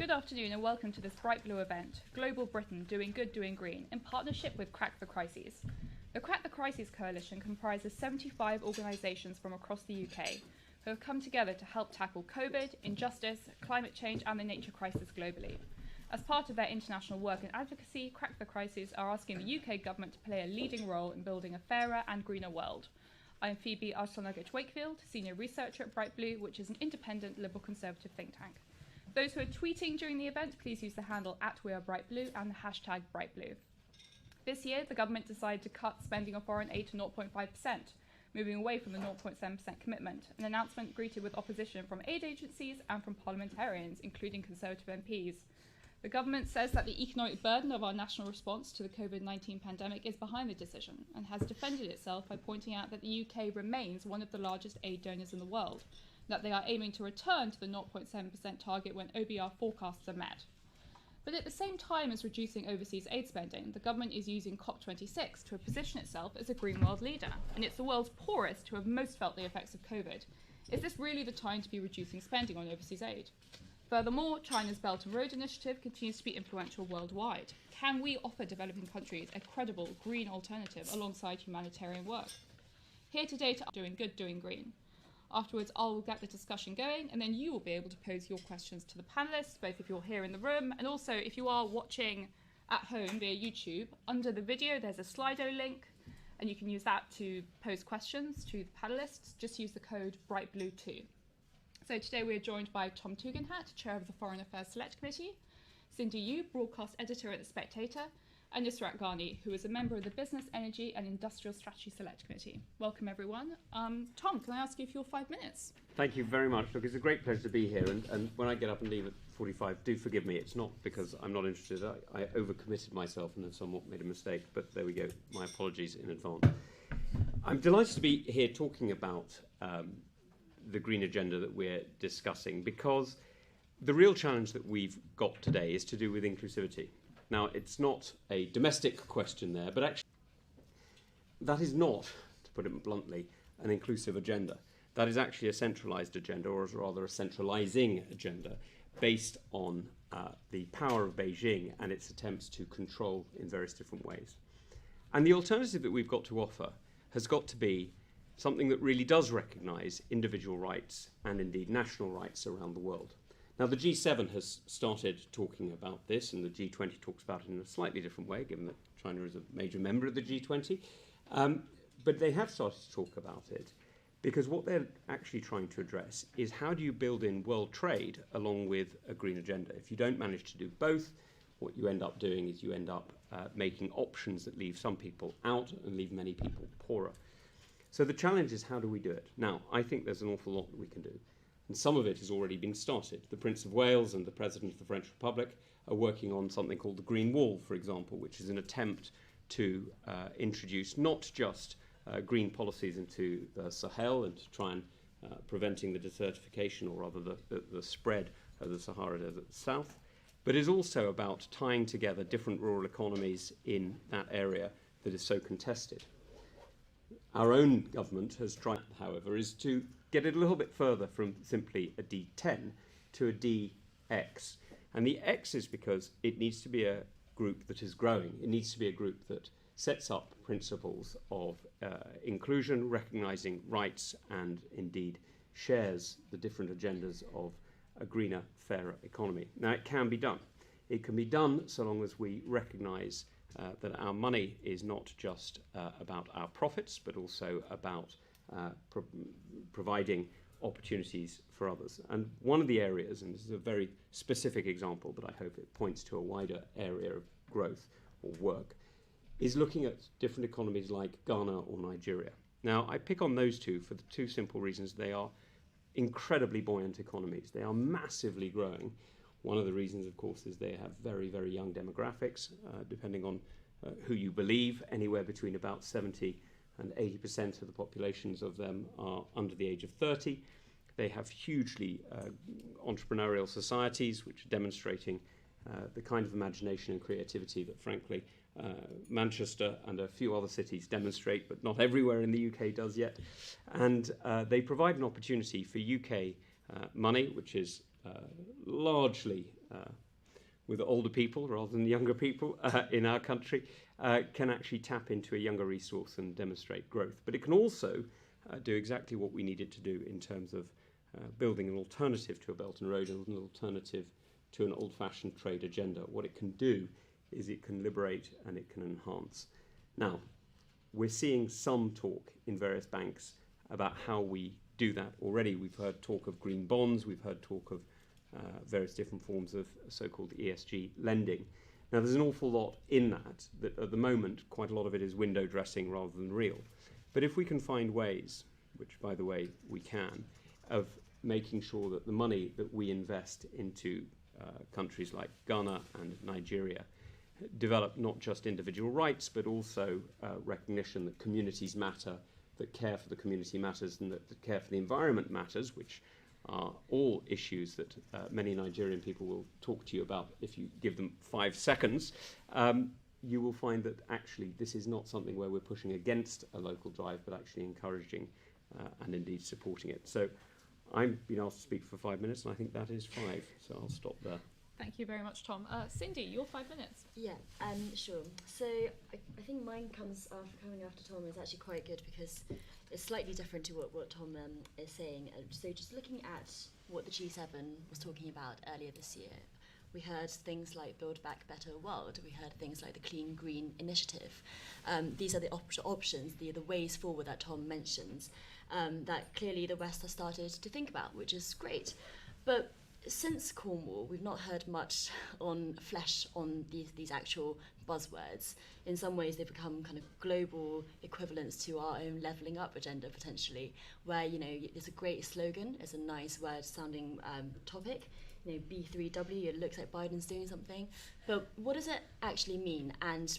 Good afternoon and welcome to this Bright Blue event, Global Britain Doing Good, Doing Green, in partnership with Crack the Crises. The Crack the Crises Coalition comprises 75 organisations from across the UK who have come together to help tackle COVID, injustice, climate change and the nature crisis globally. As part of their international work and advocacy, Crack the Crises are asking the UK government to play a leading role in building a fairer and greener world. I am Phoebe Arslanagić-Wakefield, Senior Researcher at Bright Blue, which is an independent Liberal Conservative think tank. Those who are tweeting during the event, please use the handle @WeAreBrightBlue and the hashtag BrightBlue. This year, the government decided to cut spending on foreign aid to 0.5%, moving away from the 0.7% commitment, an announcement greeted with opposition from aid agencies and from parliamentarians, including Conservative MPs. The government says that the economic burden of our national response to the COVID-19 pandemic is behind the decision and has defended itself by pointing out that the UK remains one of the largest aid donors in the world, that they are aiming to return to the 0.7% target when OBR forecasts are met. But at the same time as reducing overseas aid spending, the government is using COP26 to position itself as a green world leader, and it's the world's poorest who have most felt the effects of COVID. Is this really the time to be reducing spending on overseas aid? Furthermore, China's Belt and Road Initiative continues to be influential worldwide. Can we offer developing countries a credible green alternative alongside humanitarian work? Here today to Doing Good, Doing Green. Afterwards, I'll get the discussion going, and then you will be able to pose your questions to the panellists, both if you're here in the room and also if you are watching at home via YouTube. Under the video, there's a Slido link, and you can use that to pose questions to the panellists. Just use the code BRIGHTBLUE2. So today we're joined by Tom Tugendhat, Chair of the Foreign Affairs Select Committee, Cindy Yu, Broadcast Editor at the Spectator, and Ghani, who is a member of the Business, Energy and Industrial Strategy Select Committee. Welcome, everyone. Tom, can I ask you for your 5 minutes? Thank you very much. Look, it's a great pleasure to be here, and when I get up and leave at 45, do forgive me. It's not because I'm not interested. I overcommitted myself and have somewhat made a mistake, but there we go. My apologies in advance. I'm delighted to be here talking about the green agenda that we're discussing, because the real challenge that we've got today is to do with inclusivity. Now, it's not a domestic question there, but actually that is not, to put it bluntly, an inclusive agenda. That is actually a centralised agenda, or rather a centralising agenda, based on the power of Beijing and its attempts to control in various different ways. And the alternative that we've got to offer has got to be something that really does recognise individual rights and indeed national rights around the world. Now, the G7 has started talking about this, and the G20 talks about it in a slightly different way, given that China is a major member of the G20. But they have started to talk about it because what they're actually trying to address is how do you build in world trade along with a green agenda? If you don't manage to do both, what you end up doing is you end up making options that leave some people out and leave many people poorer. So the challenge is, how do we do it? Now, I think there's an awful lot that we can do. And some of it has already been started. The Prince of Wales and the President of the French Republic are working on something called the Green Wall, for example, which is an attempt to introduce not just green policies into the Sahel and to try and preventing the desertification, or rather the spread of the Sahara Desert south, but is also about tying together different rural economies in that area that is so contested. Our own government has tried, however, is to get it a little bit further from simply a D10 to a DX. And the X is because it needs to be a group that is growing. It needs to be a group that sets up principles of inclusion, recognising rights, and indeed shares the different agendas of a greener, fairer economy. Now, it can be done. It can be done so long as we recognise that our money is not just about our profits, but also about providing opportunities for others. And one of the areas, and this is a very specific example, but I hope it points to a wider area of growth or work, is looking at different economies like Ghana or Nigeria. Now, I pick on those two for the two simple reasons. They are incredibly buoyant economies. They are massively growing. One of the reasons, of course, is they have very, very young demographics, depending on who you believe. Anywhere between about 70 and 80% of the populations of them are under the age of 30. They have hugely entrepreneurial societies, which are demonstrating the kind of imagination and creativity that, frankly, Manchester and a few other cities demonstrate, but not everywhere in the UK does yet. And they provide an opportunity for UK money, which is largely with older people rather than younger people in our country, can actually tap into a younger resource and demonstrate growth. But it can also do exactly what we need it to do in terms of building an alternative to a Belt and Road and an alternative to an old-fashioned trade agenda. What it can do is it can liberate and it can enhance. Now, we're seeing some talk in various banks about how we do that already. We've heard talk of green bonds, we've heard talk of various different forms of so-called ESG lending. Now, there's an awful lot in that at the moment, quite a lot of it is window dressing rather than real. But if we can find ways, which, by the way, we can, of making sure that the money that we invest into countries like Ghana and Nigeria develop not just individual rights, but also recognition that communities matter, that care for the community matters, and that care for the environment matters, which are all issues that many Nigerian people will talk to you about if you give them 5 seconds, you will find that actually this is not something where we're pushing against a local drive, but actually encouraging and indeed supporting it. So I've been asked to speak for 5 minutes, and I think that is 5, so I'll stop there. Thank you very much, Tom. Cindy, your 5 minutes. Yeah, sure. So I think mine coming after Tom is actually quite good because it's slightly different to what Tom is saying. So just looking at what the G7 was talking about earlier this year, we heard things like Build Back Better World. We heard things like the Clean Green Initiative. These are the options, the ways forward that Tom mentions, that clearly the West has started to think about, which is great. But since Cornwall, we've not heard much on these actual buzzwords. In some ways, they've become kind of global equivalents to our own levelling up agenda, potentially, where, it's a great slogan, it's a nice word-sounding topic. B3W, it looks like Biden's doing something. But what does it actually mean? And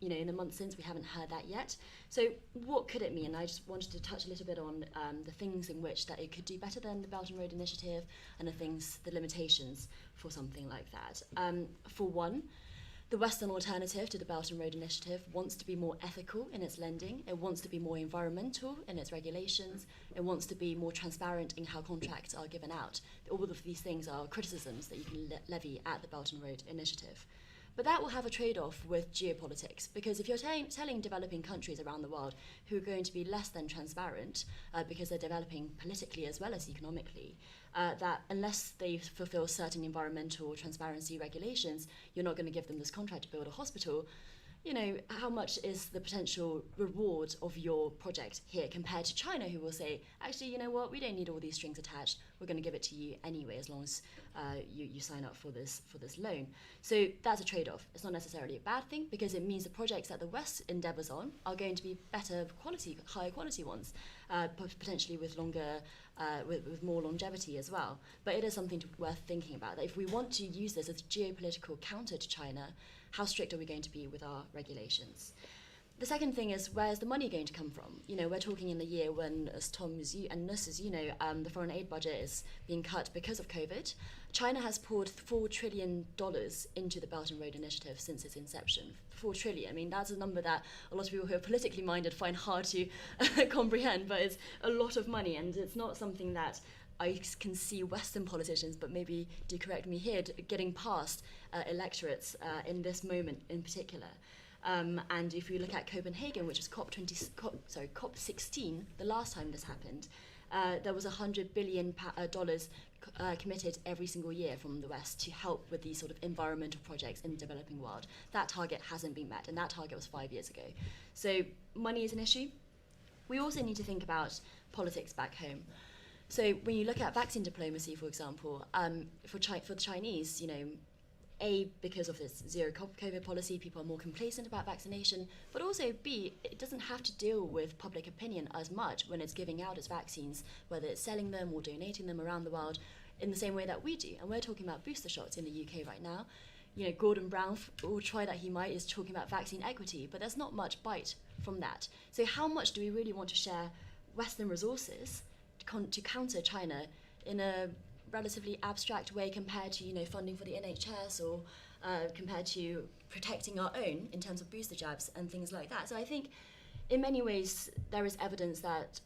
in the months since, we haven't heard that yet. So what could it mean? I just wanted to touch a little bit on the things in which that it could do better than the Belt and Road Initiative, and the limitations for something like that. For one, the Western alternative to the Belt and Road Initiative wants to be more ethical in its lending. It wants to be more environmental in its regulations. It wants to be more transparent in how contracts are given out. All of these things are criticisms that you can levy at the Belt and Road Initiative. But that will have a trade-off with geopolitics, because if you're telling developing countries around the world who are going to be less than transparent because they're developing politically as well as economically, that unless they fulfill certain environmental transparency regulations, you're not going to give them this contract to build a hospital, how much is the potential reward of your project here compared to China, who will say, actually, you know what, we don't need all these strings attached. We're going to give it to you anyway, as long as you sign up for this loan. So that's a trade-off. It's not necessarily a bad thing, because it means the projects that the West endeavours on are going to be better quality, higher quality ones, potentially with longer, with more longevity as well. But it is something worth thinking about, that if we want to use this as a geopolitical counter to China, how strict are we going to be with our regulations? The second thing is, where's the money going to come from? We're talking in the year when, as Tom and Nuss, as the foreign aid budget is being cut because of COVID. China has poured $4 trillion into the Belt and Road Initiative since its inception. 4 trillion. I mean, that's a number that a lot of people who are politically minded find hard to comprehend, but it's a lot of money, and it's not something that I can see Western politicians, but maybe do correct me here, getting past electorates in this moment in particular. And if you look at Copenhagen, which is COP16, the last time this happened, there was $100 billion committed every single year from the West to help with these sort of environmental projects in the developing world. That target hasn't been met, and that target was 5 years ago. So money is an issue. We also need to think about politics back home. So when you look at vaccine diplomacy, for example, for the Chinese, because of this zero COVID policy, people are more complacent about vaccination, but also B, it doesn't have to deal with public opinion as much when it's giving out its vaccines, whether it's selling them or donating them around the world in the same way that we do. And we're talking about booster shots in the UK right now. Gordon Brown, or try that he might, is talking about vaccine equity, but there's not much bite from that. So how much do we really want to share Western resources to counter China in a relatively abstract way compared to funding for the NHS, or compared to protecting our own in terms of booster jabs and things like that? So I think in many ways there is evidence that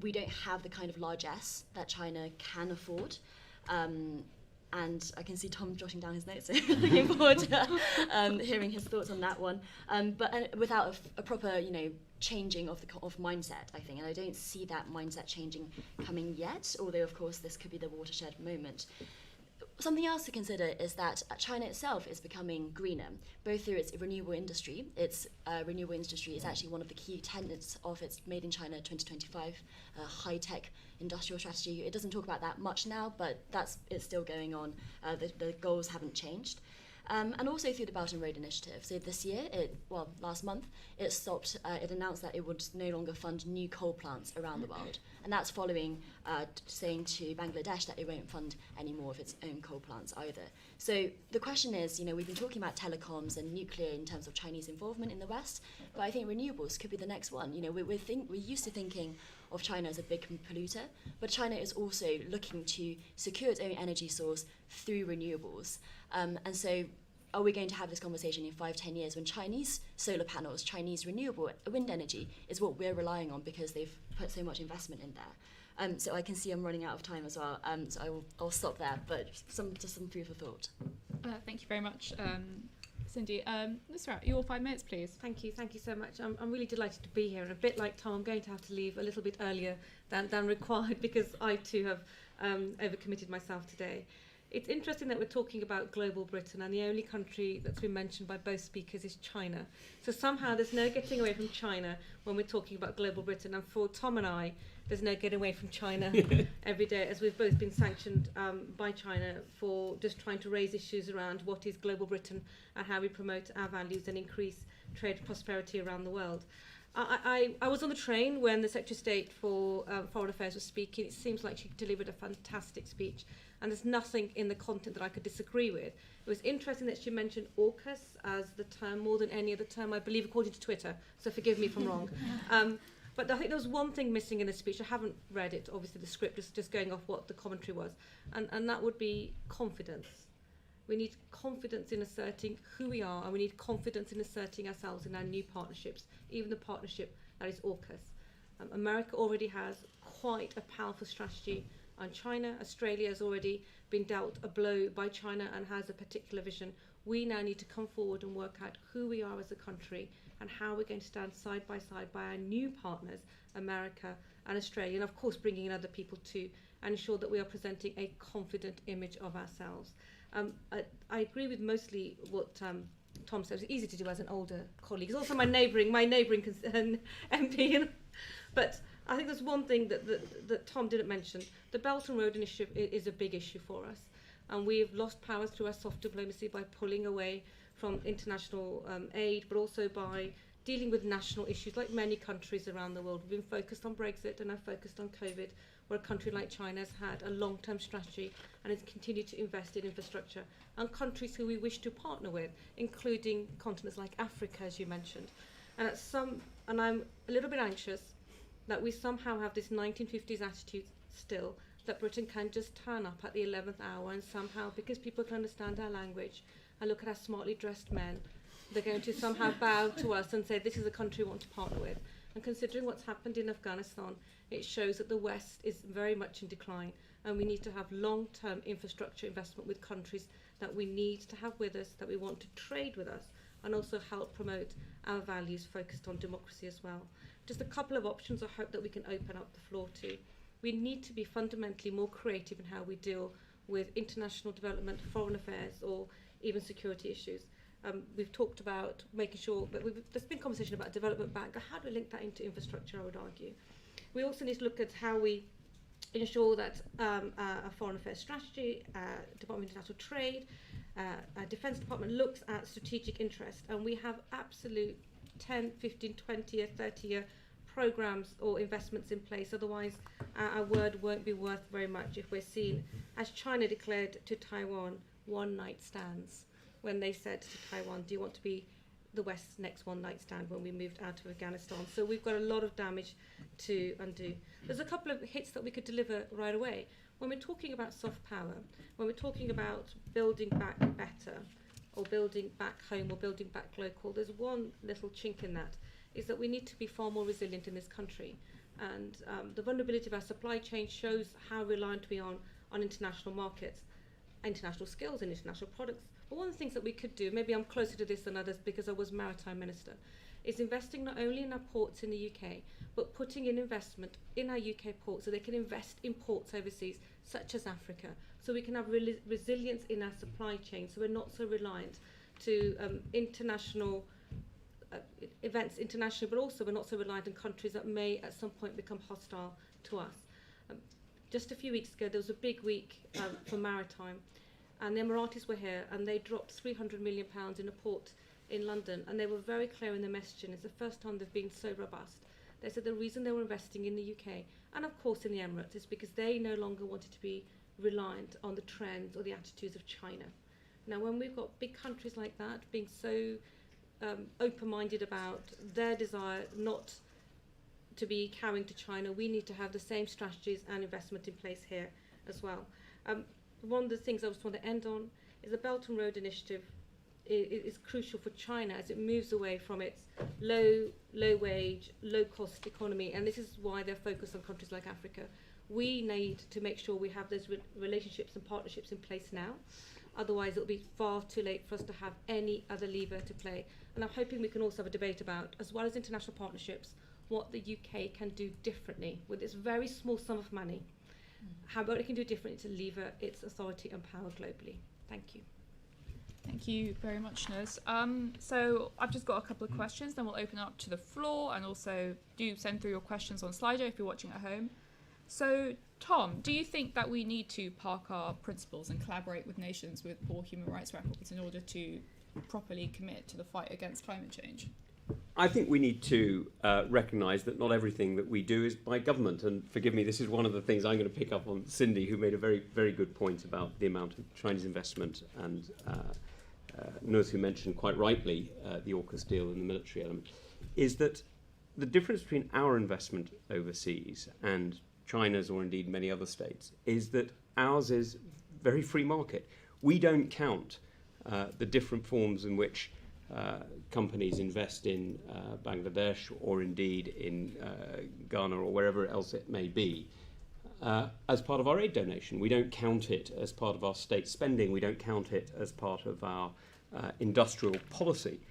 we don't have the kind of largesse that China can afford. and I can see Tom jotting down his notes, so looking forward to hearing his thoughts on that one. But without a proper, changing of mindset, I think, and I don't see that mindset changing coming yet, although of course this could be the watershed moment. Something else to consider is that China itself is becoming greener, both through its renewable industry. Its renewable industry is actually one of the key tenets of its Made in China 2025 high-tech industrial strategy. It doesn't talk about that much now, but it's still going on. The goals haven't changed. And also through the Belt and Road Initiative. So this year, last month, it announced that it would no longer fund new coal plants around the world. And that's following saying to Bangladesh that it won't fund any more of its own coal plants either. So the question is, we've been talking about telecoms and nuclear in terms of Chinese involvement in the West, but I think renewables could be the next one. We're used to thinking of China as a big polluter, but China is also looking to secure its own energy source through renewables. And so are we going to have this conversation in 5-10 years when Chinese solar panels, Chinese renewable wind energy is what we're relying on because they've put so much investment in there? So I can see I'm running out of time as well, so I'll stop there, but just some food for thought. Thank you very much, Cindy. Nusrat, your 5 minutes, please. Thank you so much. I'm really delighted to be here, and a bit like Tom, I'm going to have to leave a little bit earlier than required because I too have overcommitted myself today. It's interesting that we're talking about global Britain, and the only country that's been mentioned by both speakers is China. So somehow there's no getting away from China when we're talking about global Britain, and for Tom and I, there's no getting away from China every day, as we've both been sanctioned by China for just trying to raise issues around what is global Britain and how we promote our values and increase trade prosperity around the world. I was on the train when the Secretary of State for Foreign Affairs was speaking. It seems like she delivered a fantastic speech, and there's nothing in the content that I could disagree with. It was interesting that she mentioned AUKUS as the term more than any other term, I believe, according to Twitter, so forgive me if I'm wrong. But I think there was one thing missing in the speech. I haven't read it, obviously the script is just going off what the commentary was, and that would be confidence. We need confidence in asserting who we are, and we need confidence in asserting ourselves in our new partnerships, even the partnership that is AUKUS. America already has quite a powerful strategy on China. Australia has already been dealt a blow by China and has a particular vision. We now need to come forward and work out who we are as a country and how we're going to stand side by side by our new partners, America and Australia, and of course bringing in other people too, and ensure that we are presenting a confident image of ourselves. I agree with mostly what Tom said. It's easy to do as an older colleague. He's also my neighbouring MP. But I think there's one thing that Tom didn't mention. The Belt and Road Initiative is a big issue for us. And we've lost power through our soft diplomacy by pulling away from international aid, but also by dealing with national issues like many countries around the world. We've been focused on Brexit and now focused on COVID, where a country like China has had a long-term strategy and has continued to invest in infrastructure, and countries who we wish to partner with, including continents like Africa, as you mentioned. And I'm a little bit anxious that we somehow have this 1950s attitude still, that Britain can just turn up at the 11th hour and somehow, because people can understand our language and look at our smartly dressed men, they're going to somehow bow to us and say, this is a country we want to partner with. And considering what's happened in Afghanistan, it shows that the West is very much in decline, and we need to have long-term infrastructure investment with countries that we need to have with us, that we want to trade with us, and also help promote our values focused on democracy as well. Just a couple of options I hope that we can open up the floor to. We need to be fundamentally more creative in how we deal with international development, foreign affairs, or even security issues. We've talked about making sure, but there's been conversation about development bank. How do we link that into infrastructure, I would argue. We also need to look at how we ensure that our foreign affairs strategy, Department of International Trade, our Defence Department looks at strategic interest, and we have absolute 10, 15, 20-year, 30-year programs or investments in place. Otherwise, our word won't be worth very much if we're seen, as China declared to Taiwan, one-night stands, when they said to Taiwan, do you want to be the West's next one-night stand when we moved out of Afghanistan? So we've got a lot of damage to undo. There's a couple of hits that we could deliver right away. When we're talking about soft power, when we're talking about building back better, or building back home, or building back local, there's one little chink in that, is that we need to be far more resilient in this country. And the vulnerability of our supply chain shows how reliant we are on international markets. international skills and international products. But one of the things that we could do, maybe I'm closer to this than others because I was Maritime Minister, is investing not only in our ports in the UK, but putting in investment in our UK ports so they can invest in ports overseas, such as Africa, so we can have resilience in our supply chain, so we're not so reliant to international events internationally, but also we're not so reliant on countries that may at some point become hostile to us. Just a few weeks ago, there was a big week for maritime, and the Emiratis were here, and they dropped £300 million in a port in London, and they were very clear in their messaging. It's the first time they've been so robust. They said the reason they were investing in the UK, and of course in the Emirates, is because they no longer wanted to be reliant on the trends or the attitudes of China. Now, when we've got big countries like that being so open-minded about their desire not to be carrying to China, we need to have the same strategies and investment in place here as well. One of the things I just want to end on is the Belt and Road Initiative is crucial for China as it moves away from its low wage, low cost economy, and this is why they're focused on countries like Africa. We need to make sure we have those relationships and partnerships in place now. Otherwise, it'll be far too late for us to have any other lever to play. And I'm hoping we can also have a debate about, as well as international partnerships, what the UK can do differently with this very small sum of money. How about it can do differently to lever its authority and power globally. Thank you. Thank you very much, Nuz. So I've just got a couple of questions, then we'll open up to the floor, and also do send through your questions on Slido if you're watching at home. So, Tom, do you think that we need to park our principles and collaborate with nations with poor human rights records in order to properly commit to the fight against climate change? I think we need to recognise that not everything that we do is by government. And forgive me, this is one of the things I'm going to pick up on Cindy, who made a very, very good point about the amount of Chinese investment, and Nuz, who mentioned quite rightly the AUKUS deal and the military element, is that the difference between our investment overseas and China's, or indeed many other states, is that ours is very free market. We don't count the different forms in which companies invest in Bangladesh, or indeed in Ghana, or wherever else it may be, as part of our aid donation. We don't count it as part of our state spending. We don't count it as part of our industrial policy.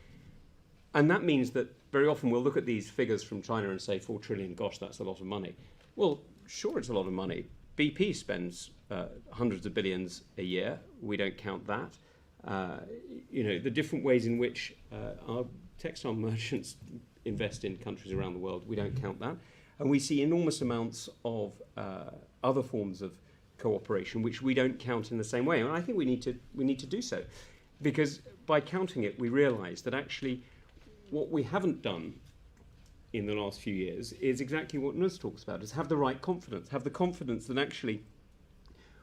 And that means that very often we'll look at these figures from China and say 4 trillion, gosh, that's a lot of money. Well, sure, it's a lot of money. BP spends hundreds of billions a year. We don't count that. The different ways in which our textile merchants invest in countries around the world, we don't count that. And we see enormous amounts of other forms of cooperation which we don't count in the same way. And I think we need to do so, because by counting it, we realise that actually what we haven't done in the last few years is exactly what Nuz talks about, is have the right confidence, have the confidence that actually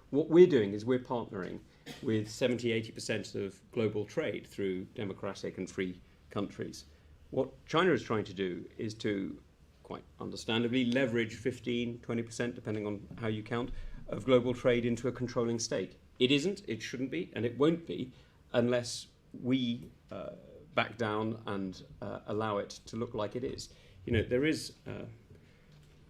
what we're doing is we're partnering with 70-80% of global trade through democratic and free countries. What China is trying to do is to, quite understandably, leverage 15-20%, depending on how you count, of global trade into a controlling state. It isn't, it shouldn't be, and it won't be unless we back down and allow it to look like it is. There is,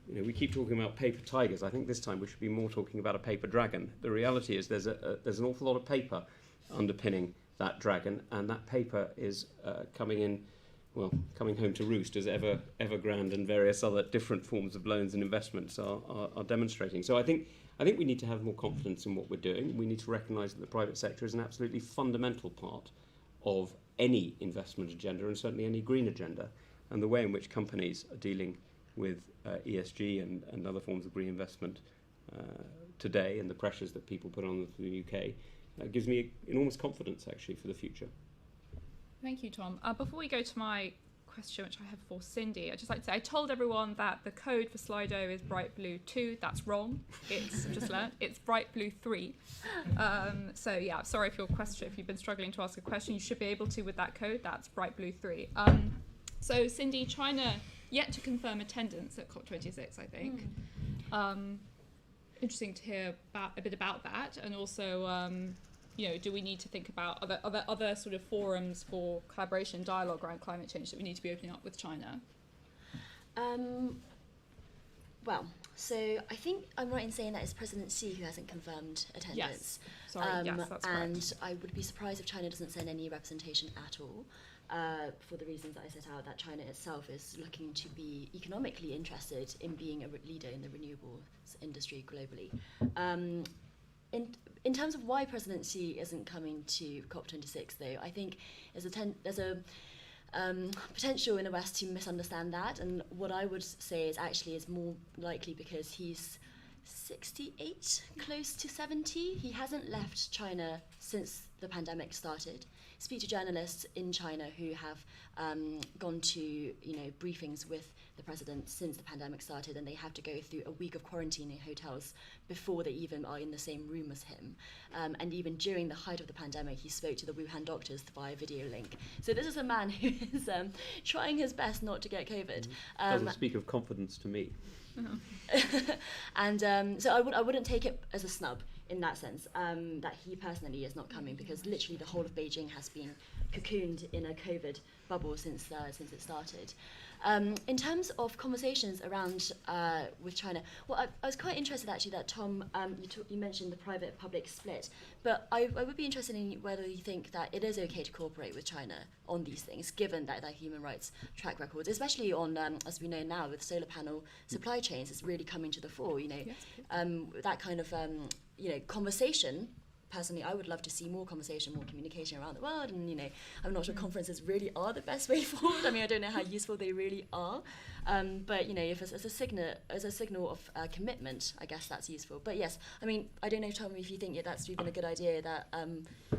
we keep talking about paper tigers. I think this time we should be more talking about a paper dragon. The reality is there's an awful lot of paper underpinning that dragon, and that paper is coming home to roost, as Evergrande and various other different forms of loans and investments are demonstrating. So I think we need to have more confidence in what we're doing. We need to recognise that the private sector is an absolutely fundamental part of any investment agenda, and certainly any green agenda. And the way in which companies are dealing with ESG and other forms of green investment today, and the pressures that people put on the UK, gives me enormous confidence, actually, for the future. Thank you, Tom. Before we go to my question, which I have for Cindy, I'd just like to say I told everyone that the code for Slido is bright blue 2. That's wrong. It's just learned. It's bright blue 3. So yeah, sorry if you've been struggling to ask a question, you should be able to with that code. That's bright blue 3. So Cindy, China yet to confirm attendance at COP26, I think. Interesting to hear a bit about that, and also, do we need to think about other sort of forums for collaboration, dialogue around climate change that we need to be opening up with China? So I think I'm right in saying that it's President Xi who hasn't confirmed attendance. Yes. Sorry, yes, that's and correct. I would be surprised if China doesn't send any representation at all, for the reasons that I set out, that China itself is looking to be economically interested in being a leader in the renewables industry globally. In terms of why President Xi isn't coming to COP26, though, I think there's a potential in the West to misunderstand that, and what I would say is actually is more likely because he's 68, close to 70. He hasn't left China since the pandemic started. Speak to journalists in China who have gone to briefings with the president since the pandemic started, and they have to go through a week of quarantine in hotels before they even are in the same room as him. And even during the height of the pandemic, he spoke to the Wuhan doctors via video link. So this is a man who is trying his best not to get COVID. Doesn't speak of confidence to me. And so I wouldn't take it as a snub in that sense, that he personally is not coming, because literally the whole of Beijing has been cocooned in a COVID bubble since it started. In terms of conversations around with China, well, I was quite interested actually that Tom, you mentioned the private-public split, but I would be interested in whether you think that it is okay to cooperate with China on these things, given that human rights track records, especially on, as we know now, with solar panel supply chains, it's really coming to the fore. That kind of conversation. Personally, I would love to see more conversation, more communication around the world, and I'm not sure conferences really are the best way forward. I mean, I don't know how useful they really are, but if it's as a signal of commitment, I guess that's useful. But yes, I mean, I don't know, Tom, if you think that's even a good idea. That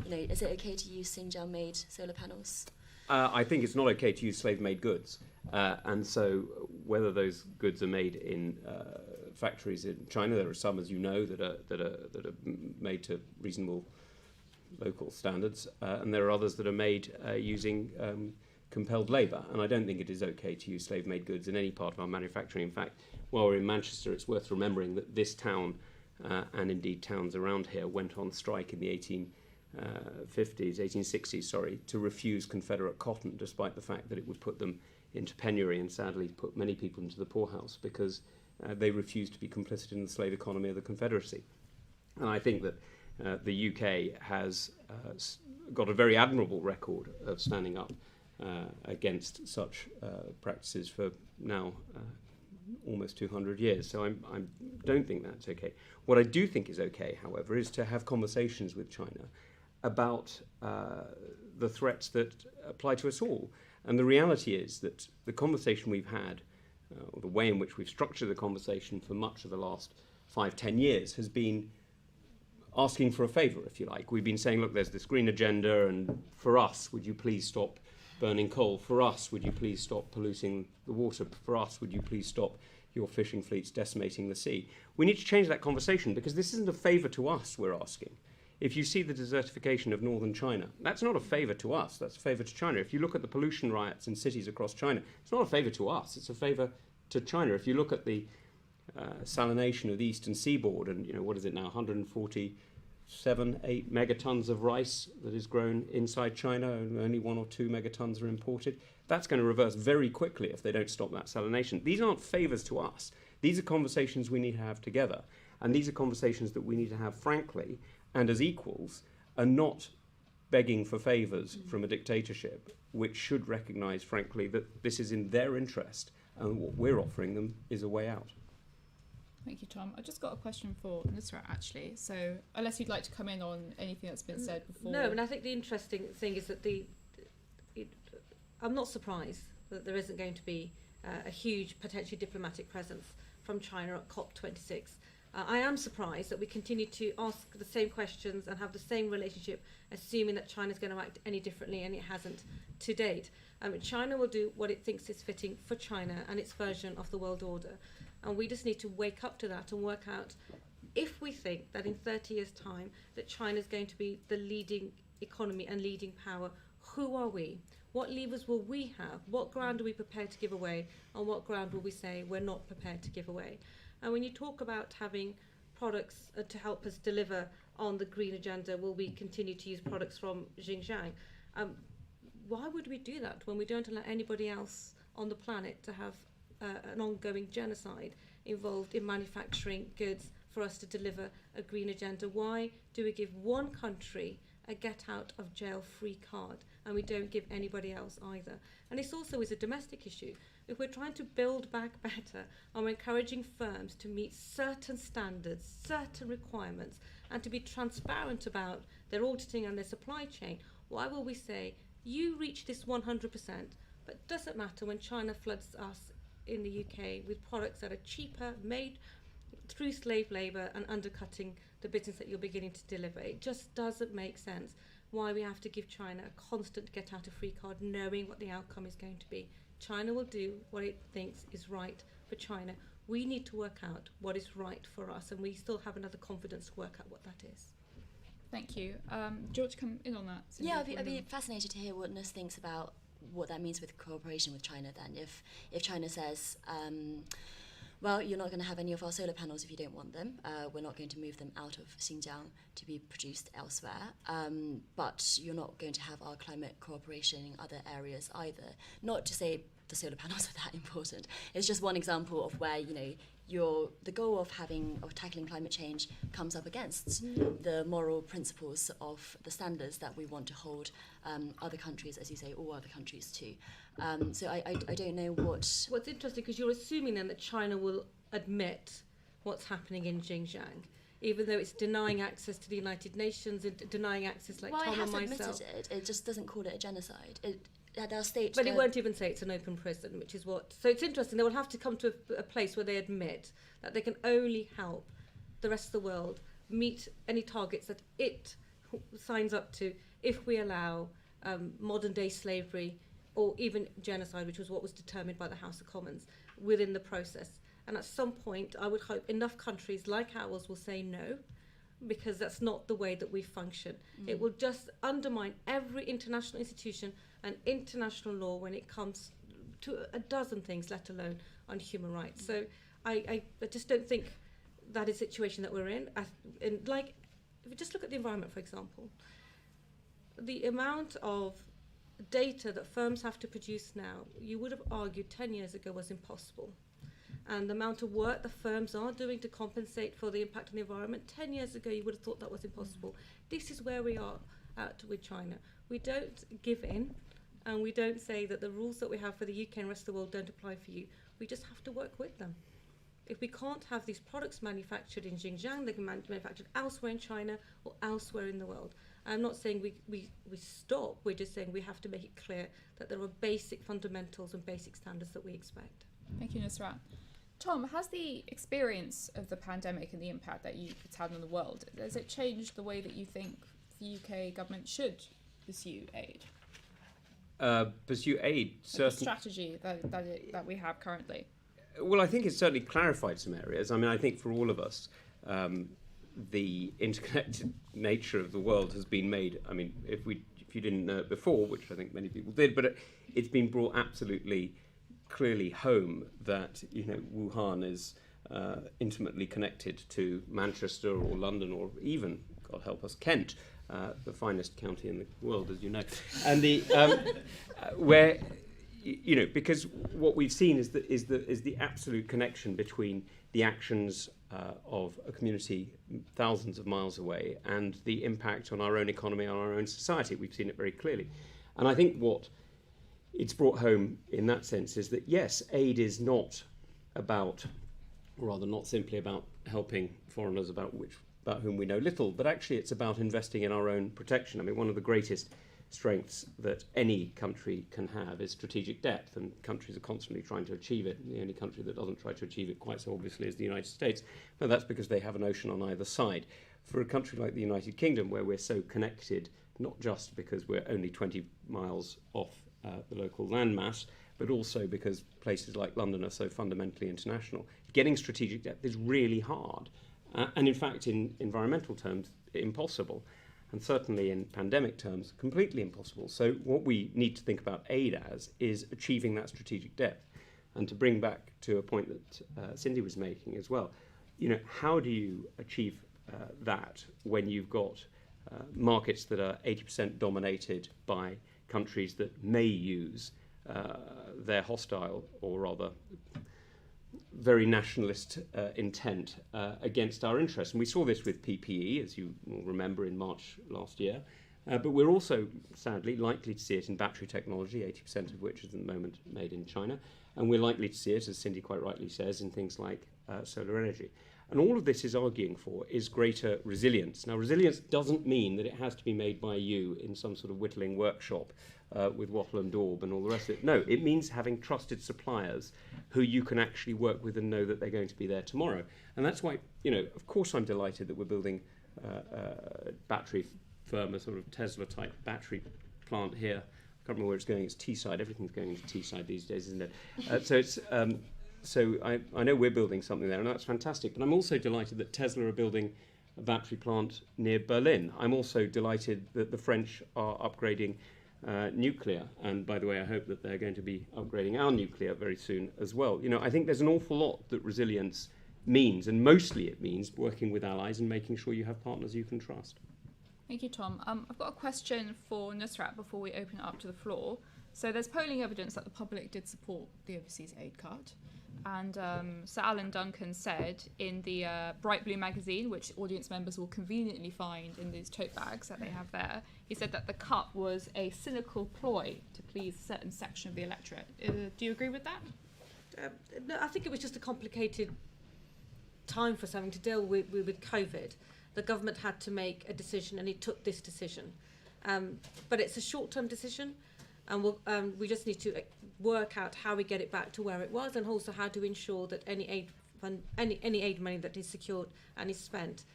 is it okay to use Xinjiang-made solar panels? I think it's not okay to use slave-made goods, and so whether those goods are made in factories in China, there are some, as you know, that are made to reasonable local standards, and there are others that are made using compelled labour. And I don't think it is okay to use slave-made goods in any part of our manufacturing. In fact, while we're in Manchester, it's worth remembering that this town, and indeed towns around here, went on strike in the 1860s, to refuse Confederate cotton, despite the fact that it would put them into penury and sadly put many people into the poorhouse, because they refused to be complicit in the slave economy of the Confederacy. And I think that the UK has got a very admirable record of standing up against such practices for now almost 200 years. So I don't think that's okay. What I do think is okay, however, is to have conversations with China about the threats that apply to us all. And the reality is that the conversation we've had, or the way in which we've structured the conversation for much of the last 5-10 years, has been asking for a favour, if you like. We've been saying, look, there's this green agenda, and for us, would you please stop burning coal? For us, would you please stop polluting the water? For us, would you please stop your fishing fleets decimating the sea? We need to change that conversation, because this isn't a favour to us we're asking. If you see the desertification of northern China, that's not a favour to us, that's a favour to China. If you look at the pollution riots in cities across China, it's not a favour to us, it's a favour to China. If you look at the salination of the eastern seaboard, and what is it now, 147, 8 megatons of rice that is grown inside China, and only 1 or 2 megatons are imported, that's going to reverse very quickly if they don't stop that salination. These aren't favours to us. These are conversations we need to have together, and these are conversations that we need to have frankly and as equals, and not begging for favours from a dictatorship, which should recognise, frankly, that this is in their interest, and what we're offering them is a way out. Thank you, Tom. I've just got a question for Nusrat, actually. So, unless you'd like to come in on anything that's been said before. No, and I think the interesting thing is that I'm not surprised that there isn't going to be a huge, potentially diplomatic presence from China at COP26. I am surprised that we continue to ask the same questions and have the same relationship, assuming that China's going to act any differently, and it hasn't to date. China will do what it thinks is fitting for China and its version of the world order. And we just need to wake up to that and work out, if we think that in 30 years' time that China's going to be the leading economy and leading power, who are we? What levers will we have? What ground are we prepared to give away? And what ground will we say we're not prepared to give away? And when you talk about having products to help us deliver on the green agenda, will we continue to use products from Xinjiang? Why would we do that when we don't allow anybody else on the planet to have an ongoing genocide involved in manufacturing goods for us to deliver a green agenda? Why do we give one country a get out of jail free card and we don't give anybody else either? And this also is a domestic issue. If we're trying to build back better and we're encouraging firms to meet certain standards, certain requirements, and to be transparent about their auditing and their supply chain, why will we say, you reach this 100%, but it doesn't matter when China floods us in the UK with products that are cheaper, made through slave labour and undercutting the business that you're beginning to deliver? It just doesn't make sense why we have to give China a constant get out of free card knowing what the outcome is going to be. China will do what it thinks is right for China. We need to work out what is right for us, and we still have another confidence to work out what that is. Thank you. Do you want to come in on that? Cindy? Yeah, I'd be fascinated to hear what Nus thinks about what that means with cooperation with China then. If China says, well, you're not going to have any of our solar panels if you don't want them. We're not going to move them out of Xinjiang to be produced elsewhere. But you're not going to have our climate cooperation in other areas either. Not to say the solar panels are that important. It's just one example of where, the goal of tackling climate change comes up against the moral principles of the standards that we want to hold other countries, as you say, all other countries to. So I don't know what... What's interesting, because you're assuming then that China will admit what's happening in Xinjiang, even though it's denying access to the United Nations and denying access, like Tom and myself. Well, it has admitted it. It just doesn't call it a genocide. But it won't even say it's an open prison, which is what... So it's interesting. They will have to come to a place where they admit that they can only help the rest of the world meet any targets that it signs up to if we allow modern-day slavery or even genocide, which was what was determined by the House of Commons, within the process. And at some point, I would hope enough countries like ours will say no, because that's not the way that we function. It will just undermine every international institution and international law when it comes to a dozen things, let alone on human rights. So I just don't think that is the situation that we're in. If you just look at the environment, for example, the amount of data that firms have to produce now, you would have argued 10 years ago was impossible. And the amount of work the firms are doing to compensate for the impact on the environment, 10 years ago you would have thought that was impossible. This is where we are at with China. We don't give in, and we don't say that the rules that we have for the UK and the rest of the world don't apply for you. We just have to work with them. If we can't have these products manufactured in Xinjiang, they can be manufactured elsewhere in China or elsewhere in the world. I'm not saying we stop, we're just saying we have to make it clear that there are basic fundamentals and basic standards that we expect. Thank you, Nusrat. Tom, has the experience of the pandemic and the impact that it's had on the world, has it changed the way that you think the UK government should pursue aid? Pursue aid, the strategy that we have currently? Well, I think it's certainly clarified some areas. I mean, I think for all of us, the interconnected nature of the world has been made. I mean, if you didn't know it before, which I think many people did, but it's been brought absolutely clearly home that Wuhan is intimately connected to Manchester or London or even, God help us, Kent, the finest county in the world, as you know, and the where. Because what we've seen is the absolute connection between the actions of a community thousands of miles away and the impact on our own economy, on our own society. We've seen it very clearly. And I think what it's brought home in that sense is that, yes, aid is not simply about helping foreigners about whom we know little, but actually it's about investing in our own protection. I mean, one of the greatest strengths that any country can have is strategic depth, and countries are constantly trying to achieve it. The only country that doesn't try to achieve it quite so obviously is the United States, but that's because they have an ocean on either side. For a country like the United Kingdom, where we're so connected, not just because we're only 20 miles off the local landmass, but also because places like London are so fundamentally international, getting strategic depth is really hard, and in fact in environmental terms impossible. And certainly in pandemic terms, completely impossible. So what we need to think about aid as is achieving that strategic depth. And to bring back to a point that Cindy was making as well, how do you achieve that when you've got markets that are 80% dominated by countries that may use their hostile, or rather very nationalist intent against our interests. And we saw this with PPE, as you will remember, in March last year. But we're also, sadly, likely to see it in battery technology, 80% of which is at the moment made in China. And we're likely to see it, as Cindy quite rightly says, in things like solar energy. And all of this is arguing for is greater resilience. Now, resilience doesn't mean that it has to be made by you in some sort of whittling workshop with wattle and daub and all the rest of it. No, it means having trusted suppliers who you can actually work with and know that they're going to be there tomorrow. And that's why, of course I'm delighted that we're building a battery firm, a sort of Tesla-type battery plant here. I can't remember where it's going. It's Teesside. Everything's going into Teesside these days, isn't it? So I know we're building something there, and that's fantastic. But I'm also delighted that Tesla are building a battery plant near Berlin. I'm also delighted that the French are upgrading nuclear. And by the way, I hope that they're going to be upgrading our nuclear very soon as well. I think there's an awful lot that resilience means, and mostly it means working with allies and making sure you have partners you can trust. Thank you, Tom. I've got a question for Nusrat before we open it up to the floor. So there's polling evidence that the public did support the overseas aid cut. And Sir Alan Duncan said in the Bright Blue magazine, which audience members will conveniently find in these tote bags that they have there, he said that the cut was a cynical ploy to please a certain section of the electorate. Do you agree with that? No, I think it was just a complicated time for us having to deal with COVID. The government had to make a decision, and it took this decision. But it's a short-term decision, and we just need to work out how we get it back to where it was, and also how to ensure that any aid money that is secured and is spent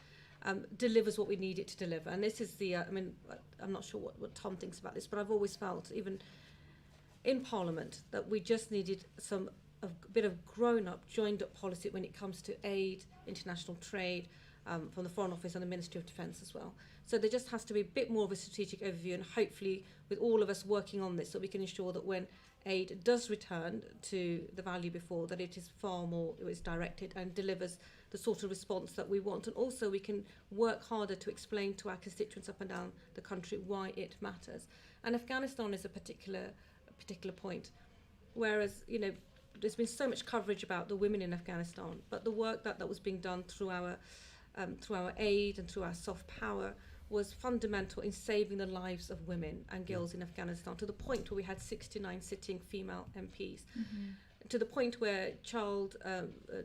delivers what we need it to deliver. And this is I'm not sure what Tom thinks about this, but I've always felt, even in Parliament, that we just needed a bit of grown-up, joined-up policy when it comes to aid, international trade, from the Foreign Office and the Ministry of Defence as well. So there just has to be a bit more of a strategic overview, and hopefully with all of us working on this, so we can ensure that when aid does return to the value before, that it is far more, it is directed and delivers the sort of response that we want. And also we can work harder to explain to our constituents up and down the country why it matters. And Afghanistan is a particular point, whereas, there's been so much coverage about the women in Afghanistan, but the work that was being done through our aid and through our soft power was fundamental in saving the lives of women and girls in Afghanistan, to the point where we had 69 sitting female MPs, to the point where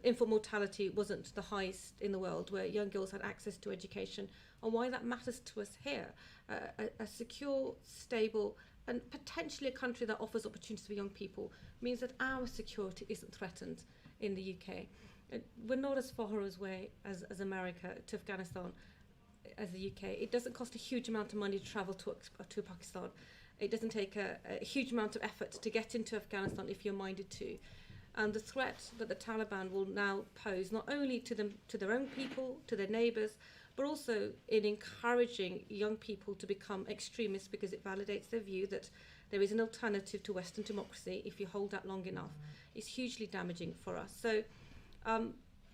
infant mortality wasn't the highest in the world, where young girls had access to education. And why that matters to us here, a secure, stable, and potentially a country that offers opportunities for young people, means that our security isn't threatened in the UK. We're not as far away as America to Afghanistan as the UK. It doesn't cost a huge amount of money to travel to Pakistan. It doesn't take a huge amount of effort to get into Afghanistan if you're minded to. And the threat that the Taliban will now pose, not only to their own people, to their neighbours, but also in encouraging young people to become extremists, because it validates their view that there is an alternative to Western democracy if you hold that long enough, is hugely damaging for us. So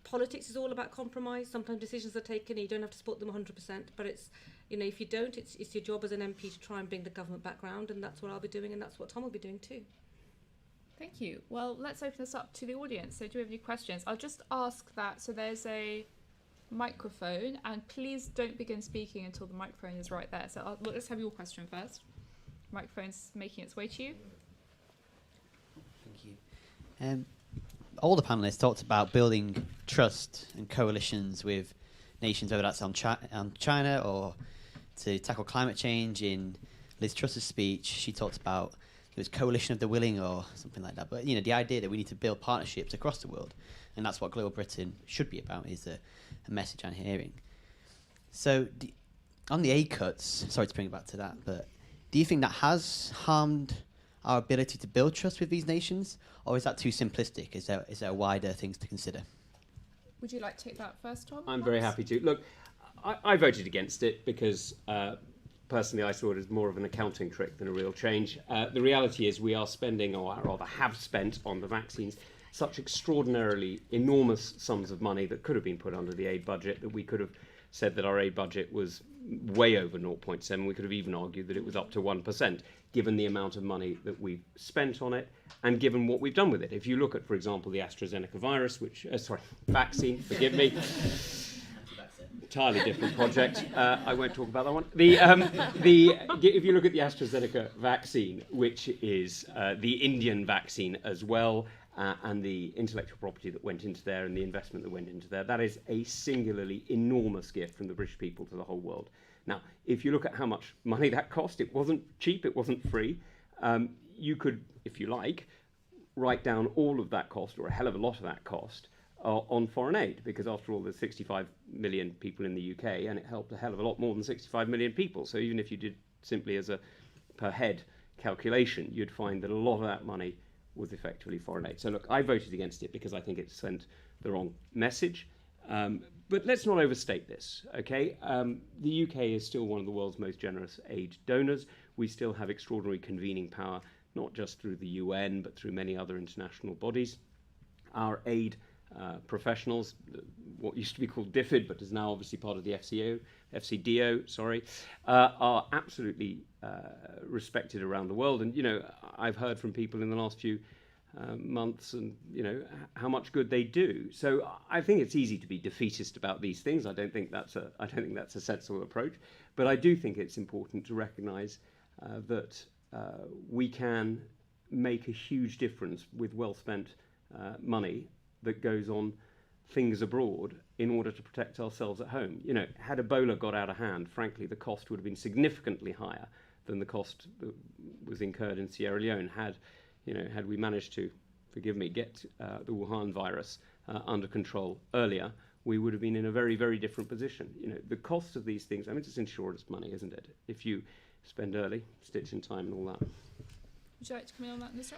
politics is all about compromise. Sometimes decisions are taken and you don't have to support them 100%, but it's, if you don't, it's your job as an MP to try and bring the government back round, and that's what I'll be doing, and that's what Tom will be doing too. Thank you. Well, let's open this up to the audience. So do we have any questions? I'll just ask that, so there's a microphone, and please don't begin speaking until the microphone is right there. So let's have your question first. Microphone's making its way to you. Thank you. All the panellists talked about building trust and coalitions with nations, whether that's on China or to tackle climate change. In Liz Truss's speech, she talked about it was coalition of the willing or something like that. But the idea that we need to build partnerships across the world, and that's what Global Britain should be about, is a message I'm hearing. So on the aid cuts, sorry to bring it back to that, but do you think that has harmed our ability to build trust with these nations, or is that too simplistic? Is there wider things to consider? Would you like to take that first, Tom? I'm very happy to. Look, I voted against it because personally I saw it as more of an accounting trick than a real change. The reality is we are spending, or rather have spent, on the vaccines such extraordinarily enormous sums of money that could have been put under the aid budget, that we could have said that our aid budget was way over 0.7. We could have even argued that it was up to 1%, given the amount of money that we've spent on it and given what we've done with it. If you look at, for example, the AstraZeneca vaccine, forgive me, entirely different project. I won't talk about that one. If you look at the AstraZeneca vaccine, which is the Indian vaccine as well, and the intellectual property that went into there and the investment that went into there, that is a singularly enormous gift from the British people to the whole world. Now, if you look at how much money that cost, it wasn't cheap, it wasn't free. You could, if you like, write down all of that cost, or a hell of a lot of that cost, on foreign aid, because after all, there's 65 million people in the UK, and it helped a hell of a lot more than 65 million people. So even if you did simply as a per head calculation, you'd find that a lot of that money was effectively foreign aid. So look, I voted against it because I think it sent the wrong message. But let's not overstate this, okay? The UK is still one of the world's most generous aid donors. We still have extraordinary convening power, not just through the UN, but through many other international bodies. Our aid professionals, what used to be called DFID, but is now obviously part of the FCDO, are absolutely respected around the world. And, you know, I've heard from people in the last few months and, you know, how much good they do. So I think it's easy to be defeatist about these things. I don't think that's a sensible approach. But I do think it's important to recognise that we can make a huge difference with well-spent money that goes on things abroad in order to protect ourselves at home. You know, had Ebola got out of hand, frankly, the cost would have been significantly higher than the cost that was incurred in Sierra Leone. Had we managed to, forgive me, get the Wuhan virus under control earlier, we would have been in a very, very different position. You know, the cost of these things, I mean, it's insurance money, isn't it? If you spend early, stitch in time and all that. Would you like to come in on that, Nusrat?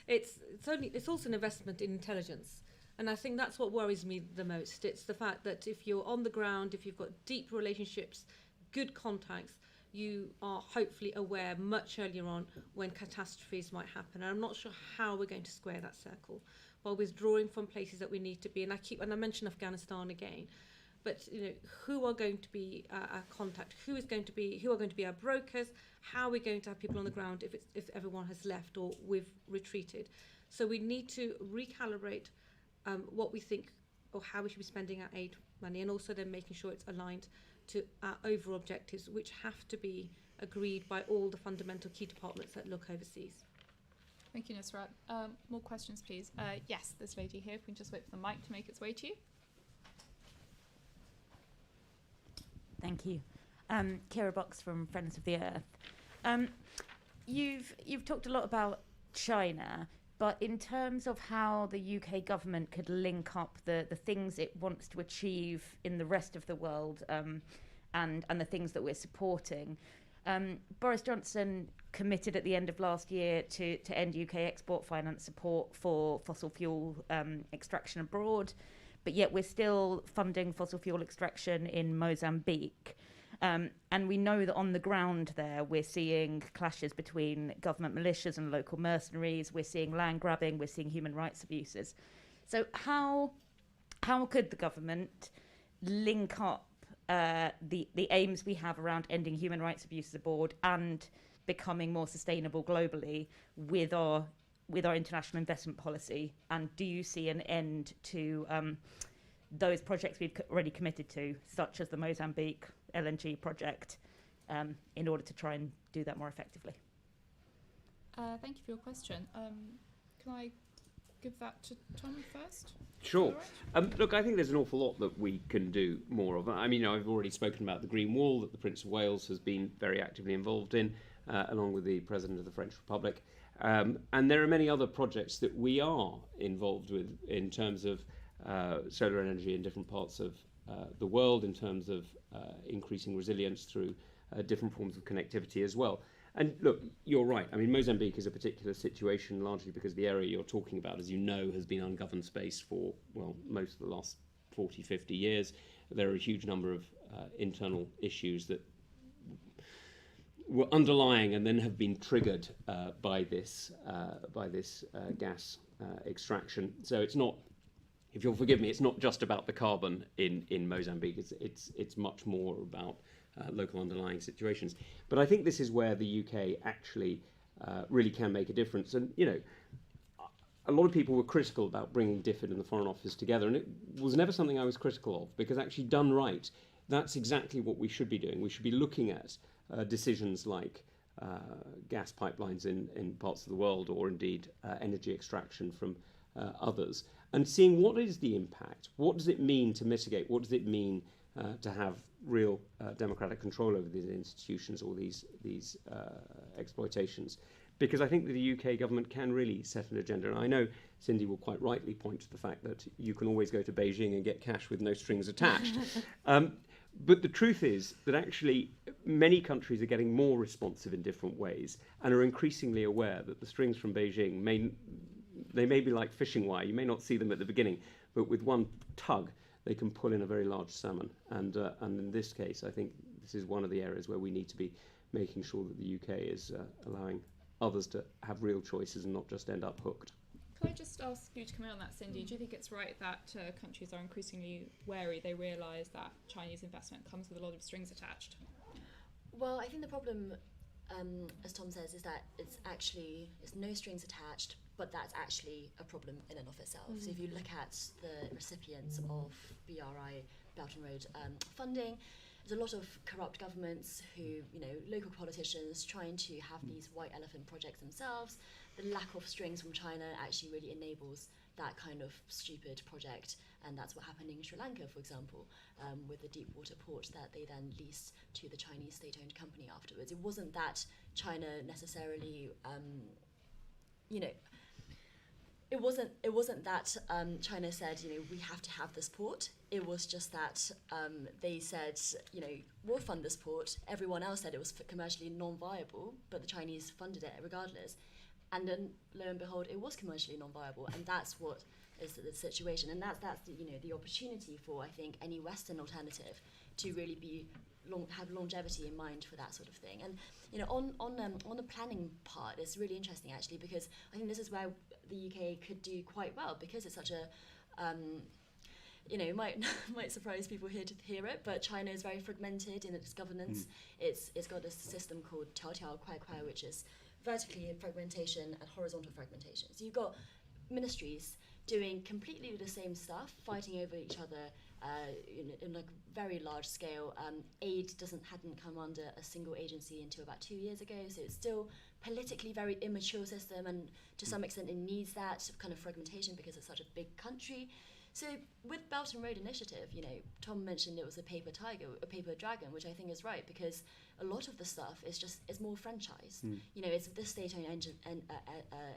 It's also an investment in intelligence, and I think that's what worries me the most. It's the fact that if you're on the ground, if you've got deep relationships, good contacts, you are hopefully aware much earlier on when catastrophes might happen. And I'm not sure how we're going to square that circle while withdrawing from places that we need to be. And I mention Afghanistan again. But you know, who are going to be our contact? Who are going to be our brokers? How are we going to have people on the ground if everyone has left or we've retreated? So we need to recalibrate what we think or how we should be spending our aid money, and also then making sure it's aligned to our overall objectives, which have to be agreed by all the fundamental key departments that look overseas. Thank you, Nusrat. More questions, please. Yes, this lady here. If we can just wait for the mic to make its way to you. Thank you. Kira Box from Friends of the Earth. You've talked a lot about China, but in terms of how the UK government could link up the things it wants to achieve in the rest of the world and the things that we're supporting, Boris Johnson committed at the end of last year to end UK export finance support for fossil fuel extraction abroad. But yet we're still funding fossil fuel extraction in Mozambique. And we know that on the ground there, we're seeing clashes between government militias and local mercenaries. We're seeing land grabbing. We're seeing human rights abuses. So how could the government link up the aims we have around ending human rights abuses abroad and becoming more sustainable globally with our international investment policy? And do you see an end to those projects we've already committed to, such as the Mozambique LNG project, in order to try and do that more effectively? Thank you for your question. Can I give that to Tom first? Sure. Look, I think there's an awful lot that we can do more of. I mean, I've already spoken about the Green Wall that the Prince of Wales has been very actively involved in, along with the President of the French Republic. And there are many other projects that we are involved with in terms of solar energy in different parts of the world, in terms of increasing resilience through different forms of connectivity as well. And look, you're right. I mean, Mozambique is a particular situation largely because the area you're talking about, as you know, has been ungoverned space for, well, most of the last 40, 50 years. There are a huge number of internal issues that were underlying and then have been triggered by this gas extraction. So it's not if you'll forgive me, it's not just about the carbon in Mozambique. It's much more about local underlying situations. But I think this is where the UK actually really can make a difference. And, you know, a lot of people were critical about bringing DFID and the Foreign Office together, and it was never something I was critical of, because actually done right, that's exactly what we should be doing. We should be looking at decisions like gas pipelines in parts of the world, or indeed energy extraction from others, and seeing what is the impact, what does it mean to mitigate, what does it mean to have real democratic control over these institutions or these exploitations. Because I think that the UK government can really set an agenda. And I know Cindy will quite rightly point to the fact that you can always go to Beijing and get cash with no strings attached. But the truth is that actually many countries are getting more responsive in different ways and are increasingly aware that the strings from Beijing may be like fishing wire. You may not see them at the beginning, but with one tug, they can pull in a very large salmon. And in this case, I think this is one of the areas where we need to be making sure that the UK is allowing others to have real choices and not just end up hooked. Can I just ask you to comment on that, Cindy? Do you think it's right that countries are increasingly wary? They realise that Chinese investment comes with a lot of strings attached. Well, I think the problem, as Tom says, is that it's no strings attached, but that's actually a problem in and of itself. Mm-hmm. So if you look at the recipients of BRI, Belt and Road funding, there's a lot of corrupt governments who, local politicians trying to have these white elephant projects themselves. The lack of strings from China actually really enables that kind of stupid project, and that's what happened in Sri Lanka, for example, with the deep water port that they then leased to the Chinese state-owned company afterwards. It wasn't that China necessarily, It wasn't that China said, we have to have this port. It was just that they said, we'll fund this port. Everyone else said it was commercially non-viable, but the Chinese funded it regardless. And then, lo and behold, it was commercially non-viable, and that's what is the situation. And that's the opportunity for, I think, any Western alternative to really have longevity in mind for that sort of thing. And on the planning part, it's really interesting actually, because I think this is where the UK could do quite well, because it's such a it might surprise people here to hear it, but China is very fragmented in its governance. It's got a system called 条条块块, which is vertically fragmentation and horizontal fragmentation. So you've got ministries doing completely the same stuff, fighting over each other in a very large scale. Aid hadn't come under a single agency until about 2 years ago, so it's still politically very immature system, and to some extent it needs that kind of fragmentation because it's such a big country. So with Belt and Road Initiative, Tom mentioned it was a paper dragon, which I think is right, because a lot of the stuff is more franchise. It's this state-owned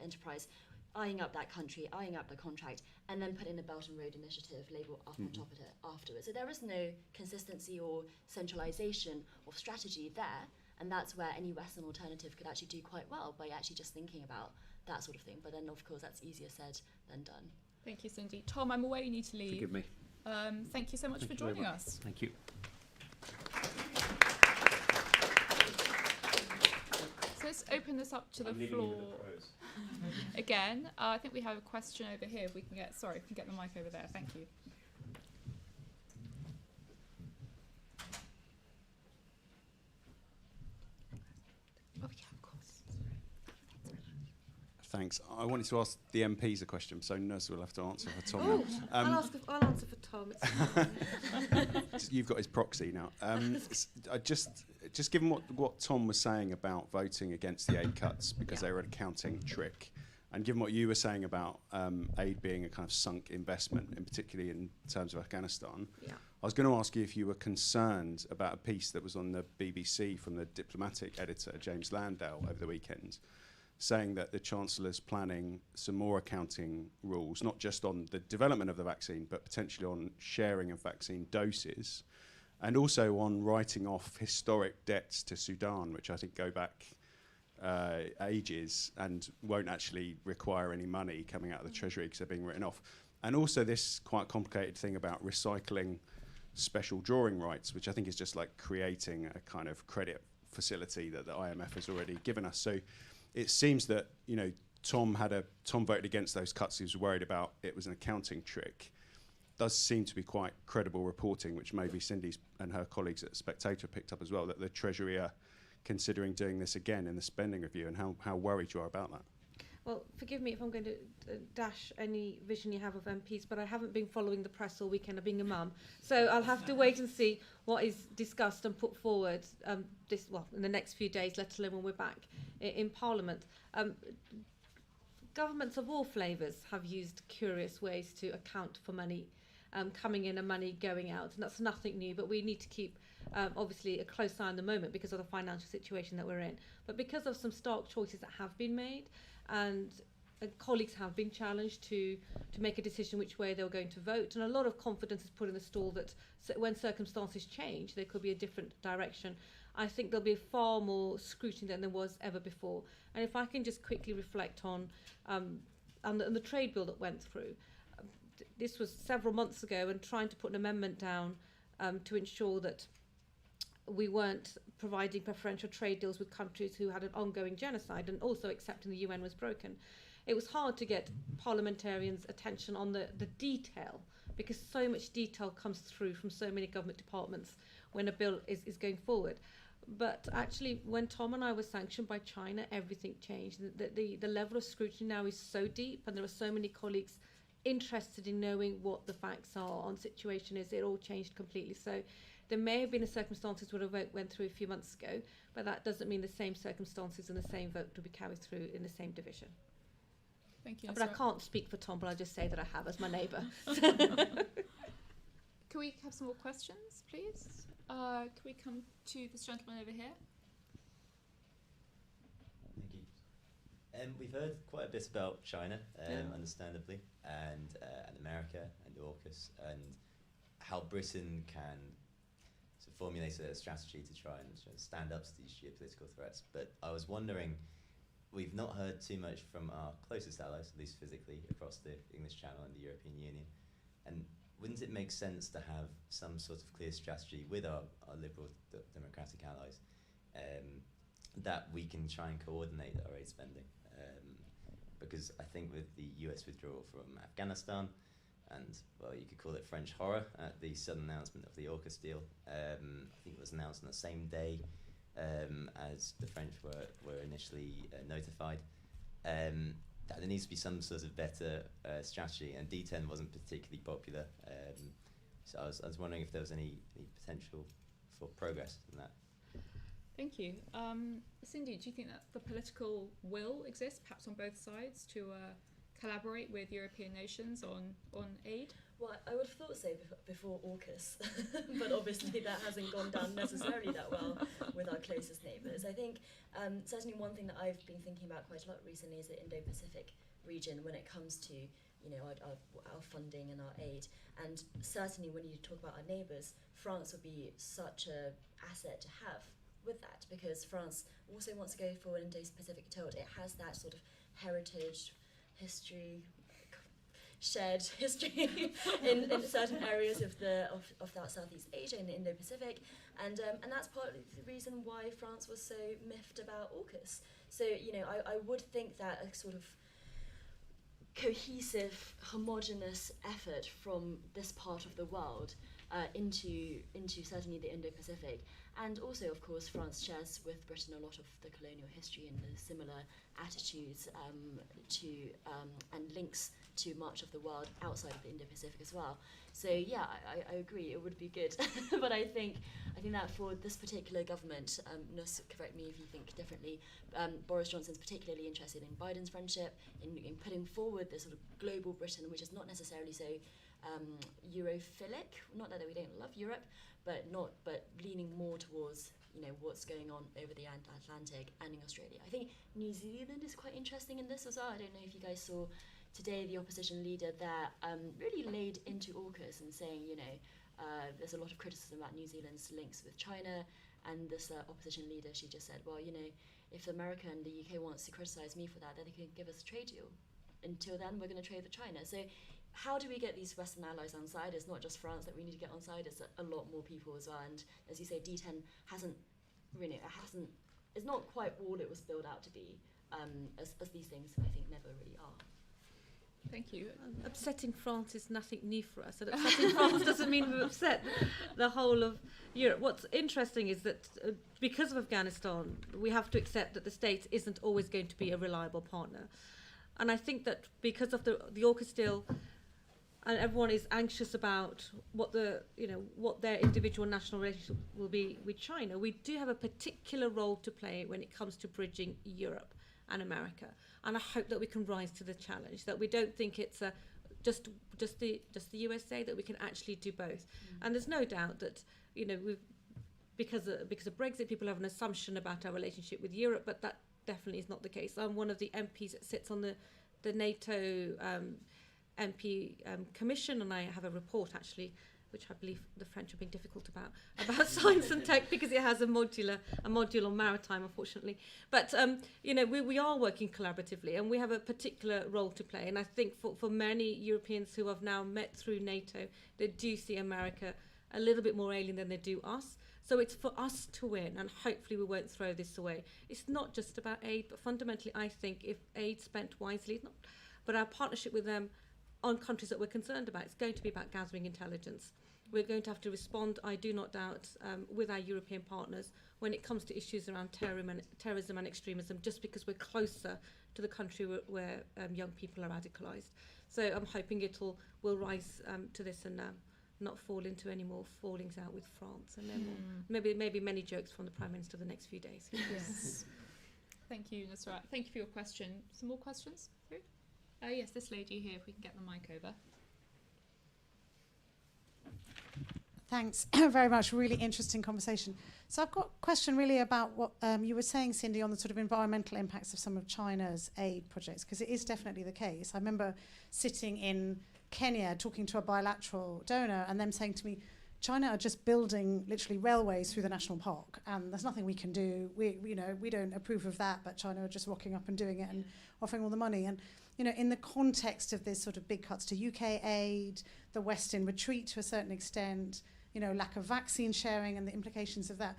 enterprise eyeing up that country, eyeing up the contract, and then putting the Belt and Road Initiative label up on top of it afterwards. So there is no consistency or centralisation of strategy there, and that's where any Western alternative could actually do quite well, by actually just thinking about that sort of thing. But then, of course, that's easier said than done. Thank you, Cindy. Tom, I'm aware you need to leave. Forgive me. Thank you so much for joining us. Thank you. So let's open this up to the floor again. I think we have a question over here. If we can get the mic over there. Thank you. Oh yeah, of course. Thanks. I wanted to ask the MPs a question, so Nurse will have to answer for Tom. Oh, I'll answer for Tom. You've got his proxy now. I just given what Tom was saying about voting against the aid cuts because they were an accounting trick, and given what you were saying about aid being a kind of sunk investment, and particularly in terms of Afghanistan, I was going to ask you if you were concerned about a piece that was on the BBC from the diplomatic editor, James Landau, over the weekend, saying that the Chancellor's planning some more accounting rules, not just on the development of the vaccine, but potentially on sharing of vaccine doses, and also on writing off historic debts to Sudan, which I think go back ages and won't actually require any money coming out of the Treasury because they're being written off. And also this quite complicated thing about recycling special drawing rights, which I think is just like creating a kind of credit facility that the IMF has already given us. So it seems that Tom voted against those cuts. He was worried about it was an accounting trick. does seem to be quite credible reporting, which maybe Cindy's and her colleagues at Spectator picked up as well, that the Treasury are considering doing this again in the spending review, and how worried you are about that. Well, forgive me if I'm going to dash any vision you have of MPs, but I haven't been following the press all weekend of being a mum. So I'll have to wait and see what is discussed and put forward in the next few days, let alone when we're back in Parliament. Governments of all flavours have used curious ways to account for money coming in and money going out, and that's nothing new, but we need to keep obviously a close eye on the moment because of the financial situation that we're in, but because of some stark choices that have been made, and colleagues have been challenged to make a decision which way they were going to vote, and a lot of confidence is put in the stall that when circumstances change there could be a different direction. I think there'll be far more scrutiny than there was ever before. And if I can just quickly reflect on the trade bill that went through, this was several months ago, and trying to put an amendment down to ensure that we weren't providing preferential trade deals with countries who had an ongoing genocide, and also accepting the UN was broken. It was hard to get parliamentarians' attention on the detail, because so much detail comes through from so many government departments when a bill is going forward. But actually, when Tom and I were sanctioned by China, everything changed. The level of scrutiny now is so deep, and there are so many colleagues interested in knowing what the facts are on the situation is. It all changed completely. So there may have been circumstances where a vote went through a few months ago, but that doesn't mean the same circumstances and the same vote will be carried through in the same division. Thank you. But I can't speak for Tom, but I'll just say that I have as my neighbour. Can we have some more questions, please? Can we come to this gentleman over here? Thank you. We've heard quite a bit about China, understandably, and America and AUKUS, and how Britain can sort of formulate a strategy to try and stand up to these geopolitical threats. But I was wondering, we've not heard too much from our closest allies, at least physically, across the English Channel and the European Union. And wouldn't it make sense to have some sort of clear strategy with our liberal democratic allies that we can try and coordinate our aid spending? Because I think with the US withdrawal from Afghanistan, and, well, you could call it French horror at the sudden announcement of the AUKUS deal, I think it was announced on the same day as the French were initially notified, that there needs to be some sort of better strategy, and D10 wasn't particularly popular, so I was wondering if there was any potential for progress in that. Thank you. Cindy, do you think that the political will exists, perhaps on both sides, to collaborate with European nations on aid? Well, I would have thought so before AUKUS, but obviously that hasn't gone down necessarily that well with our closest neighbours. I think certainly one thing that I've been thinking about quite a lot recently is the Indo-Pacific region when it comes to our funding and our aid. And certainly when you talk about our neighbours, France would be such an asset to have with that, because France also wants to go for an Indo-Pacific tilt. It has that sort of heritage, history, shared history in certain areas of that Southeast Asia and the Indo-Pacific, and that's partly the reason why France was so miffed about AUKUS. So I would think that a sort of cohesive, homogenous effort from this part of the world into certainly the Indo-Pacific, and also of course France shares with Britain a lot of the colonial history and the similar attitudes and links to much of the world outside of the Indo-Pacific as well. So yeah, I agree, it would be good. But I think that for this particular government, Nus, correct me if you think differently, Boris Johnson's particularly interested in Biden's friendship, in putting forward this sort of global Britain, which is not necessarily so Europhilic, not that we don't love Europe, but leaning more towards what's going on over the Atlantic and in Australia. I think New Zealand is quite interesting in this as well. I don't know if you guys saw today the opposition leader there really laid into AUKUS and saying, there's a lot of criticism about New Zealand's links with China, and this opposition leader, she just said, well, if America and the UK wants to criticize me for that, then they can give us a trade deal. Until then, we're going to trade with China. So how do we get these Western allies on side? It's not just France that we need to get on side, it's a lot more people as well. And as you say, D10 it's not quite all it was built out to be, as these things I think never really are. Thank you. Upsetting France is nothing new for us, and upsetting France doesn't mean we've upset the whole of Europe. What's interesting is that because of Afghanistan, we have to accept that the States isn't always going to be a reliable partner. And I think that because of the AUKUS deal, and everyone is anxious about what their individual national relationship will be with China, we do have a particular role to play when it comes to bridging Europe and America. And I hope that we can rise to the challenge, that we don't think it's just the USA, that we can actually do both. And there's no doubt that because of Brexit, people have an assumption about our relationship with Europe, but that definitely is not the case. I'm one of the MPs that sits on the NATO MP commission, and I have a report actually, which I believe the French have been difficult about science and tech, because it has a module on maritime, unfortunately. But we are working collaboratively, and we have a particular role to play. And I think for many Europeans who have now met through NATO, they do see America a little bit more alien than they do us. So it's for us to win, and hopefully we won't throw this away. It's not just about aid, but fundamentally I think if aid spent wisely, but our partnership with them on countries that we're concerned about, it's going to be about gathering intelligence. We're going to have to respond, I do not doubt, with our European partners when it comes to issues around terrorism and extremism, just because we're closer to the country where young people are radicalised. So I'm hoping will rise to this and not fall into any more fallings out with France, and then maybe many jokes from the Prime Minister the next few days. Yes. Thank you, Nusrat. Thank you for your question. Some more questions? Yes, this lady here, if we can get the mic over. Thanks very much. Really interesting conversation. So I've got a question really about what you were saying, Cindy, on the sort of environmental impacts of some of China's aid projects, because it is definitely the case. I remember sitting in Kenya talking to a bilateral donor and them saying to me, China are just building literally railways through the national park, and there's nothing we can do. We don't approve of that, but China are just rocking up and doing it and offering all the money. And in the context of this sort of big cuts to UK aid, the West in retreat to a certain extent, lack of vaccine sharing and the implications of that,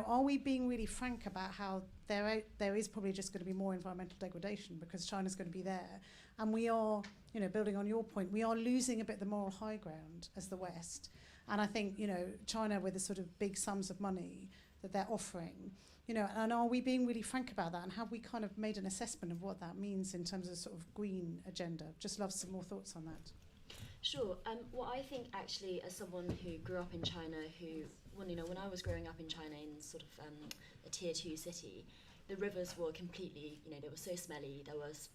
are we being really frank about how there is probably just going to be more environmental degradation because China's going to be there? And we are, building on your point, we are losing a bit the moral high ground as the West. And I think, China with the sort of big sums of money that they're offering, and are we being really frank about that? And have we kind of made an assessment of what that means in terms of sort of green agenda? Just love some more thoughts on that. Sure. Well, I think actually, as someone who grew up in China, when I was growing up in China in sort of a tier 2 city, the rivers were completely, they were so smelly. There was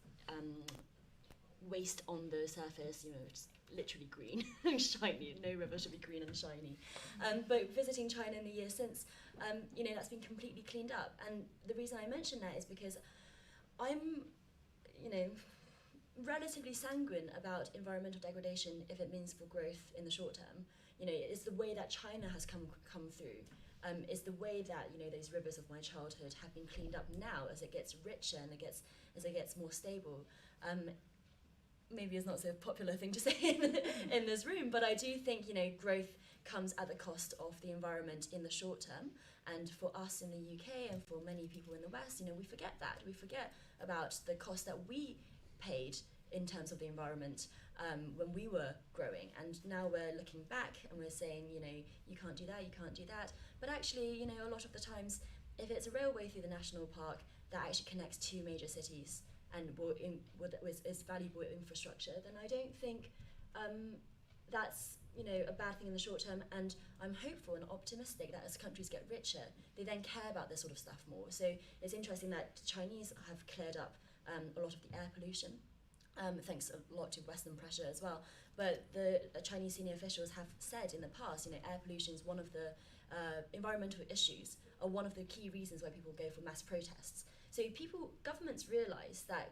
waste on the surface, just literally green and shiny. No river should be green and shiny. But visiting China in the years since, that's been completely cleaned up. And the reason I mention that is because I'm, relatively sanguine about environmental degradation if it means for growth in the short term. It's the way that China has come through. It's the way that those rivers of my childhood have been cleaned up now as it gets richer and as it gets more stable. Maybe it's not so popular thing to say in this room, but I do think growth comes at the cost of the environment in the short term. And for us in the UK and for many people in the West, we forget that. We forget about the cost that we paid in terms of the environment when we were growing, and now we're looking back and we're saying you can't do that, you can't do that. But actually a lot of the times, if it's a railway through the national park that actually connects 2 major cities and is valuable infrastructure, then I don't think that's a bad thing in the short term. And I'm hopeful and optimistic that as countries get richer, they then care about this sort of stuff more. So it's interesting that the Chinese have cleared up a lot of the air pollution, thanks a lot to Western pressure as well. But the Chinese senior officials have said in the past, air pollution is one of the environmental issues, or one of the key reasons why people go for mass protests. So governments realise that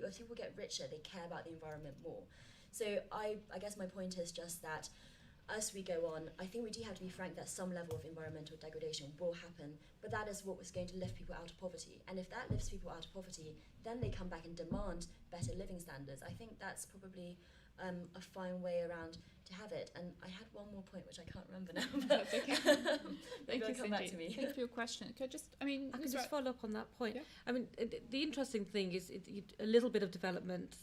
as people get richer, they care about the environment more. So I guess my point is just that as we go on, I think we do have to be frank that some level of environmental degradation will happen, but that is what was going to lift people out of poverty. And if that lifts people out of poverty, then they come back and demand better living standards. I think that's probably a fine way around to have it. And I had one more point, which I can't remember now. But that's okay. Maybe it'll come back to me. Thank you for your question. Could I can just follow up on that point. Yeah. I mean, the interesting thing is a little bit of development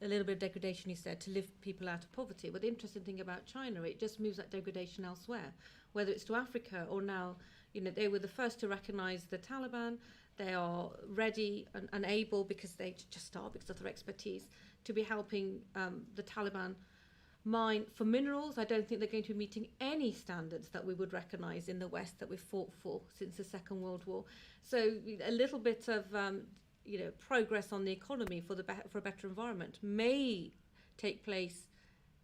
a little bit of degradation, you said, to lift people out of poverty. But the interesting thing about China, it just moves that degradation elsewhere, whether it's to Africa or now, they were the first to recognise the Taliban. They are ready and able, because they just are, because of their expertise, to be helping the Taliban mine for minerals. I don't think they're going to be meeting any standards that we would recognise in the West that we've fought for since the Second World War. So a little bit of progress on the economy for a better environment may take place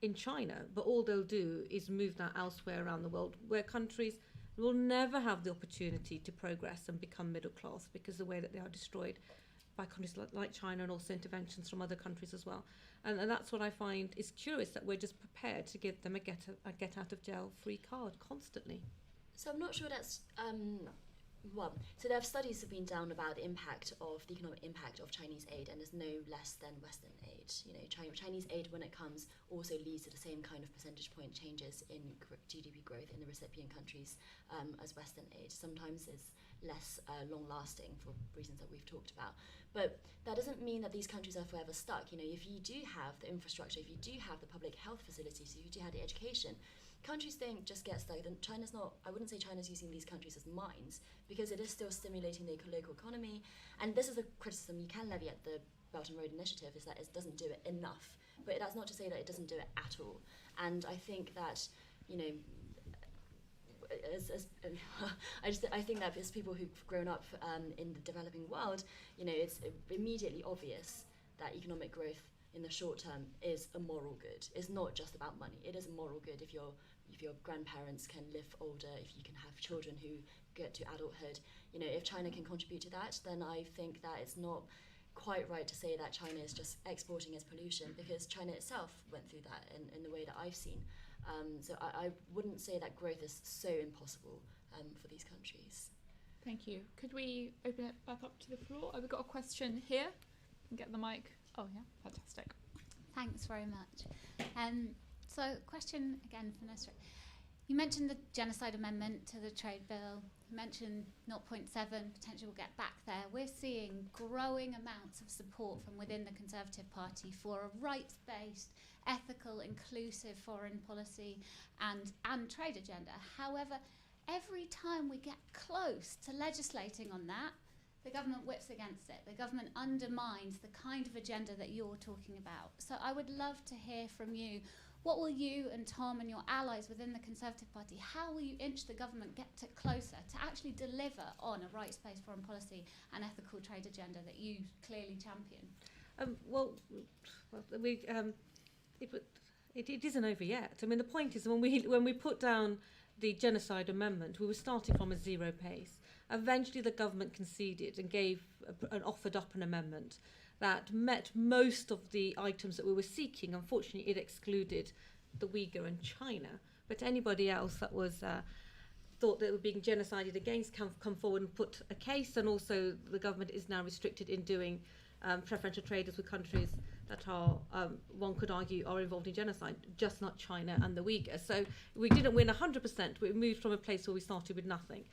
in China, but all they'll do is move that elsewhere around the world, where countries will never have the opportunity to progress and become middle class, because the way that they are destroyed by countries like China, and also interventions from other countries as well. And that's what I find is curious, that we're just prepared to give them a get out of jail free card constantly. So I'm not sure that's so there have studies have been done about the economic impact of Chinese aid, and is no less than Western aid. Chinese aid, when it comes, also leads to the same kind of percentage point changes in GDP growth in the recipient countries as Western aid. Sometimes it's less long-lasting for reasons that we've talked about. But that doesn't mean that these countries are forever stuck. If you do have the infrastructure, if you do have the public health facilities, if you do have the education, countries don't just get stuck. And I wouldn't say China's using these countries as mines, because it is still stimulating the local economy. And this is a criticism you can levy at the Belt and Road Initiative, is that it doesn't do it enough. But that's not to say that it doesn't do it at all. And I think that, I think that as people who've grown up in the developing world, it's immediately obvious that economic growth in the short term is a moral good. It's not just about money. It is a moral good if your grandparents can live older, if you can have children who get to adulthood. If China can contribute to that, then I think that it's not quite right to say that China is just exporting its pollution, because China itself went through that in the way that I've seen. So I wouldn't say that growth is so impossible for these countries. Thank you. Could we open it back up to the floor? Have we got a question here? Get the mic. Oh yeah, fantastic. Thanks very much. So question again for Nusrat. You mentioned the genocide amendment to the trade bill. You mentioned 0.7, potentially we'll get back there. We're seeing growing amounts of support from within the Conservative Party for a rights-based, ethical, inclusive foreign policy and trade agenda. However, every time we get close to legislating on that, the government whips against it. The government undermines the kind of agenda that you're talking about. So I would love to hear from you. What will you and Tom and your allies within the Conservative Party, how will you inch the government get closer to actually deliver on a rights-based foreign policy and ethical trade agenda that you clearly champion? It isn't over yet. I mean, the point is when we put down the genocide amendment, we were starting from a zero pace. Eventually, the government conceded and offered up an amendment that met most of the items that we were seeking. Unfortunately, it excluded the Uyghur and China. But anybody else that was thought that they were being genocided against can come forward and put a case. And also, the government is now restricted in doing preferential traders with countries that are, one could argue, are involved in genocide, just not China and the Uyghurs. So we didn't win 100%. We moved from a place where we started with nothing.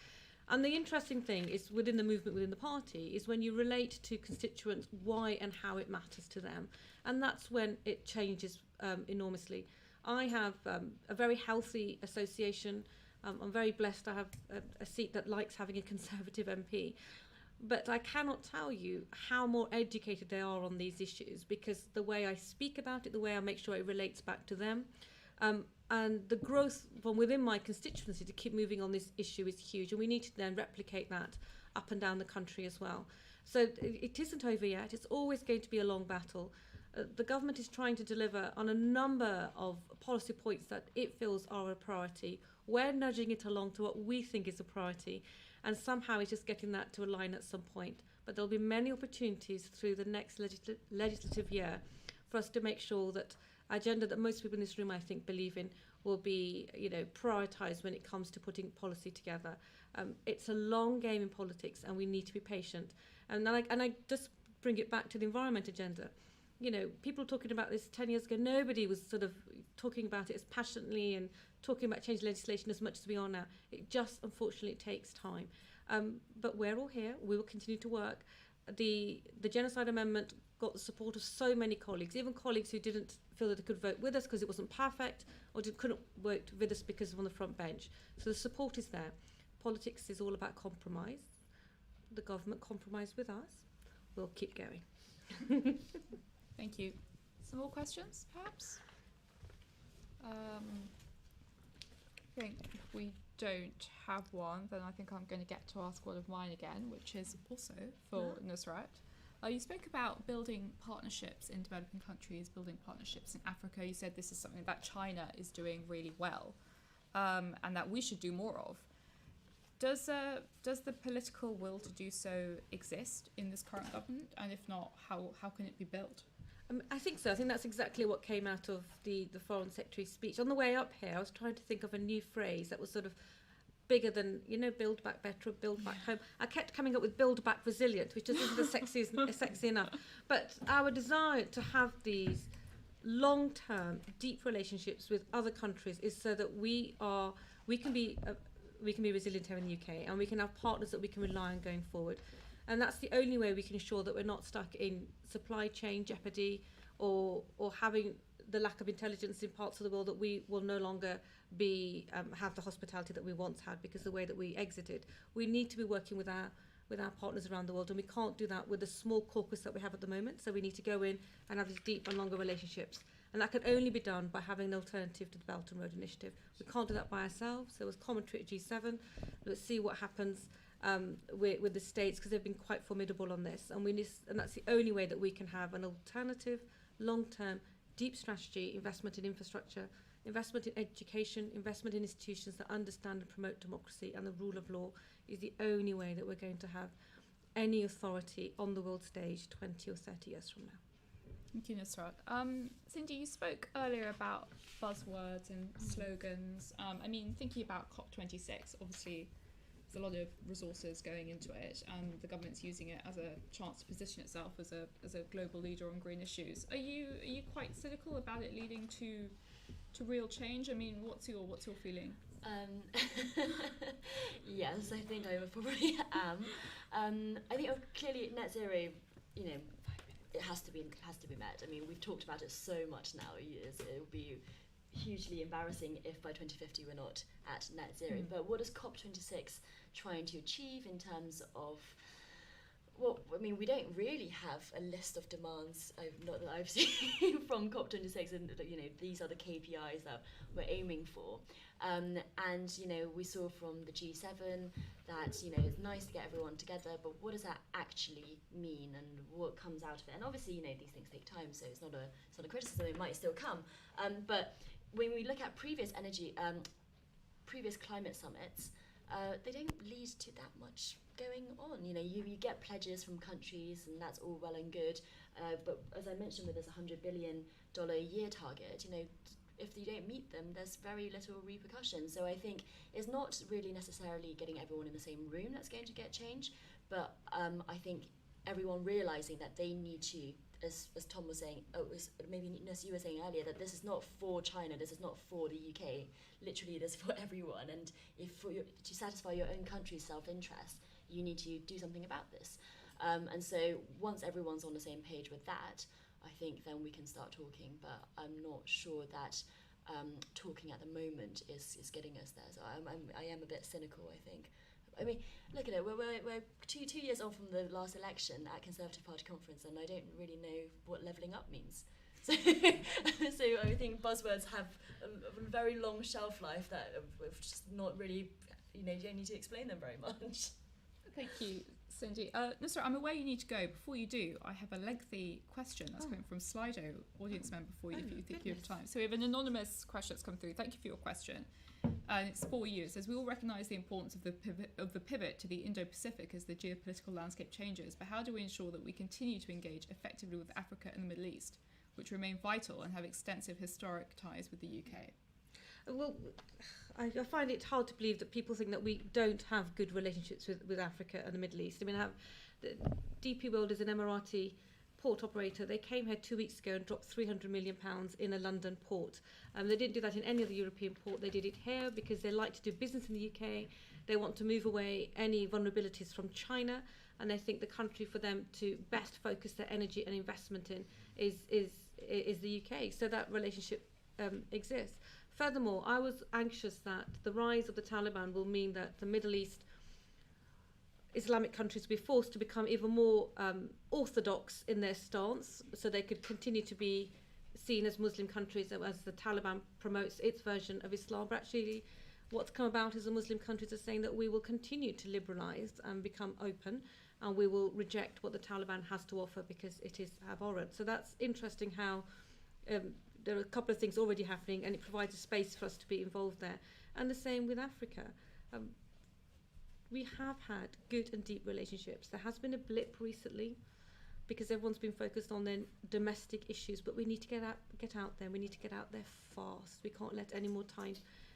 And the interesting thing is within the movement, within the party, is when you relate to constituents why and how it matters to them. And that's when it changes enormously. I have a very healthy association. I'm very blessed to have a seat that likes having a Conservative MP. But I cannot tell you how more educated they are on these issues, because the way I speak about it, the way I make sure it relates back to them, and the growth from within my constituency to keep moving on this issue is huge, and we need to then replicate that up and down the country as well. So it isn't over yet. It's always going to be a long battle. The government is trying to deliver on a number of policy points that it feels are a priority. We're nudging it along to what we think is a priority, and somehow it's just getting that to align at some point. But there'll be many opportunities through the next legislative year for us to make sure that agenda that most people in this room, I think, believe in will be, prioritised when it comes to putting policy together. It's a long game in politics, and we need to be patient. And I just bring it back to the environment agenda. People talking about this 10 years ago, nobody was sort of talking about it as passionately and talking about changing legislation as much as we are now. It just, unfortunately, takes time. But we're all here. We will continue to work. The genocide amendment got the support of so many colleagues, even colleagues who didn't feel that they could vote with us because it wasn't perfect, or couldn't work with us because of on the front bench. So the support is there. Politics is all about compromise. The government compromised with us. We'll keep going. Thank you. Some more questions, perhaps? I think if we don't have one, then I think I'm going to get to ask one of mine again, which is also for Nusrat. You spoke about building partnerships in developing countries, building partnerships in Africa. You said this is something that China is doing really well, and that we should do more of. Does the political will to do so exist in this current government? And if not, how can it be built? I think so. I think that's exactly what came out of the Foreign Secretary's speech. On the way up here, I was trying to think of a new phrase that was sort of bigger than, build back better, build back home. I kept coming up with build back resilient, which isn't as sexy enough. But our desire to have these long-term, deep relationships with other countries is so that we can be resilient here in the UK, and we can have partners that we can rely on going forward. And that's the only way we can ensure that we're not stuck in supply chain jeopardy or having the lack of intelligence in parts of the world that we will no longer be have the hospitality that we once had because of the way that we exited. We need to be working with our partners around the world, and we can't do that with the small caucus that we have at the moment. So we need to go in and have these deep and longer relationships. And that can only be done by having an alternative to the Belt and Road Initiative. We can't do that by ourselves. There was commentary at G7. Let's see what happens with the states, because they've been quite formidable on this. And that's the only way that we can have an alternative, long-term, deep strategy, investment in infrastructure, investment in education, investment in institutions that understand and promote democracy and the rule of law is the only way that we're going to have any authority on the world stage 20 or 30 years from now. Thank you, Nusrat. Cindy, you spoke earlier about buzzwords and slogans. Thinking about COP26, obviously there's a lot of resources going into it, and the government's using it as a chance to position itself as a global leader on green issues. Are you quite cynical about it leading to real change? What's your feeling? Yes, I think I probably am. I think clearly net zero, it has to be met. We've talked about it so much now. It would be hugely embarrassing if by 2050 we're not at net zero. But what is COP26 trying to achieve in terms of we don't really have a list of demands, not that I've seen from COP26, and these are the KPIs that we're aiming for. And we saw from the G7 that it's nice to get everyone together, but what does that actually mean, and what comes out of it? And obviously, these things take time, so it's not a criticism. It might still come. But when we look at previous climate summits, they don't lead to that much going on. You get pledges from countries, and that's all well and good. But as I mentioned, with this $100 billion a year target, if you don't meet them, there's very little repercussion. So I think it's not really necessarily getting everyone in the same room that's going to get change, but I think everyone realising that they need to, as Tom was saying, maybe Ness, you were saying earlier, that this is not for China, this is not for the UK, literally it is for everyone, and to satisfy your own country's self-interest, you need to do something about this. And so once everyone's on the same page with that, I think then we can start talking, but I'm not sure that talking at the moment is getting us there. So I am a bit cynical, I think. Look at it, we're 2 years on from the last election at Conservative Party conference, and I don't really know what levelling up means. So I think buzzwords have a very long shelf life that we've just not really, you don't need to explain them very much. Thank you, Cindy. Nusrat, I'm aware you need to go. Before you do, I have a lengthy question that's coming from Slido, audience member, for you, if you think you have time. So we have an anonymous question that's come through. Thank you for your question. And it's for you. It says, we all recognise the importance of the pivot to the Indo-Pacific as the geopolitical landscape changes, but how do we ensure that we continue to engage effectively with Africa and the Middle East, which remain vital and have extensive historic ties with the UK? Well, I find it hard to believe that people think that we don't have good relationships with Africa and the Middle East. the DP World is an Emirati port operator, they came here 2 weeks ago and dropped £300 million in a London port. They didn't do that in any other European port. They did it here because they like to do business in the UK. They want to move away any vulnerabilities from China, and they think the country for them to best focus their energy and investment in is the UK. So that relationship exists. Furthermore, I was anxious that the rise of the Taliban will mean that the Middle East Islamic countries will be forced to become even more orthodox in their stance, so they could continue to be seen as Muslim countries as the Taliban promotes its version of Islam. But actually, what's come about is the Muslim countries are saying that we will continue to liberalise and become open, and we will reject what the Taliban has to offer because it is abhorrent. So that's interesting how there are a couple of things already happening, and it provides a space for us to be involved there. And the same with Africa. We have had good and deep relationships. There has been a blip recently because everyone's been focused on their domestic issues, but we need to get out there. We need to get out there fast. We can't let any more time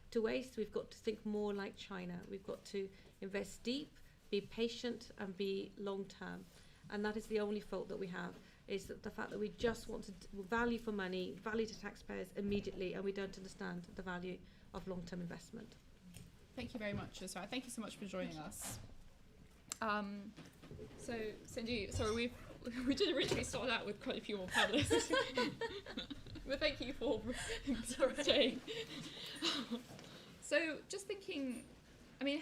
to waste. We've got to think more like China. We've got to invest deep, be patient, and be long-term. And that is the only fault that we have, is that the fact that we just want to value for money, value to taxpayers immediately, and we don't understand the value of long-term investment. Thank you very much, Sarah. Thank you so much for joining us. So, Cindy, sorry, we did originally start out with quite a few more panelists, but thank you for staying. So, just thinking, the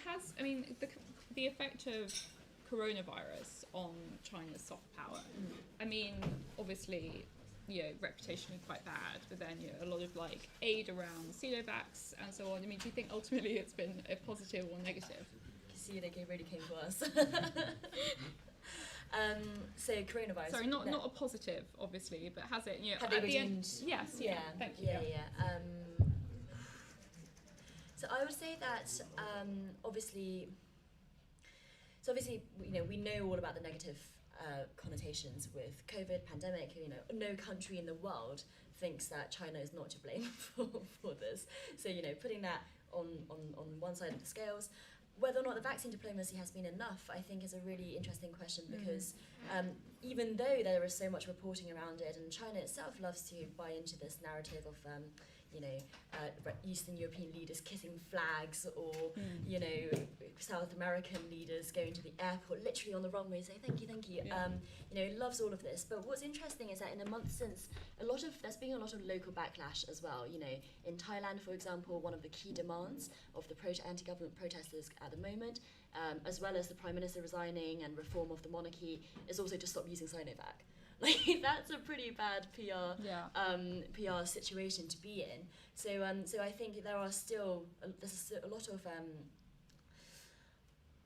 effect of coronavirus on China's soft power. Obviously, reputation is quite bad, but then a lot of aid around Sinovacs and so on. Do you think ultimately it's been a positive or negative? They really came to us. So coronavirus. Sorry, not a positive, obviously, but has it? Have they redeemed? Yes. Yeah. Thank you. Yeah. So I would say that obviously, we know all about the negative connotations with COVID, pandemic. No country in the world thinks that China is not to blame for this. So putting that on one side of the scales, whether or not the vaccine diplomacy has been enough, I think, is a really interesting question, because even though there is so much reporting around it, and China itself loves to buy into this narrative of Eastern European leaders kissing flags, or South American leaders going to the airport literally on the runway saying thank you. Loves all of this. But what's interesting is that in a month since, there's been a lot of local backlash as well. In Thailand, for example, one of the key demands of the anti-government protesters at the moment, as well as the Prime Minister resigning and reform of the monarchy, is also to stop using Sinovac. That's a pretty bad PR situation to be in. So I think there's a lot of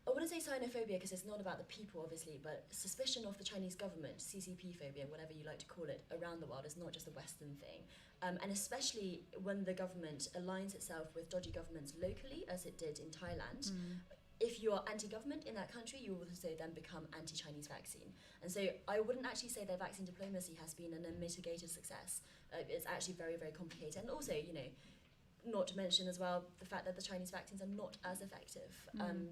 I wouldn't say xenophobia, because it's not about the people, obviously, but suspicion of the Chinese government, CCP phobia, whatever you like to call it, around the world. Is not just a Western thing. And especially when the government aligns itself with dodgy governments locally, as it did in Thailand. If you are anti-government in that country, you will also then become anti-Chinese vaccine. And so I wouldn't actually say that vaccine diplomacy has been an unmitigated success. It's actually very, very complicated. And also, not to mention as well the fact that the Chinese vaccines are not as effective.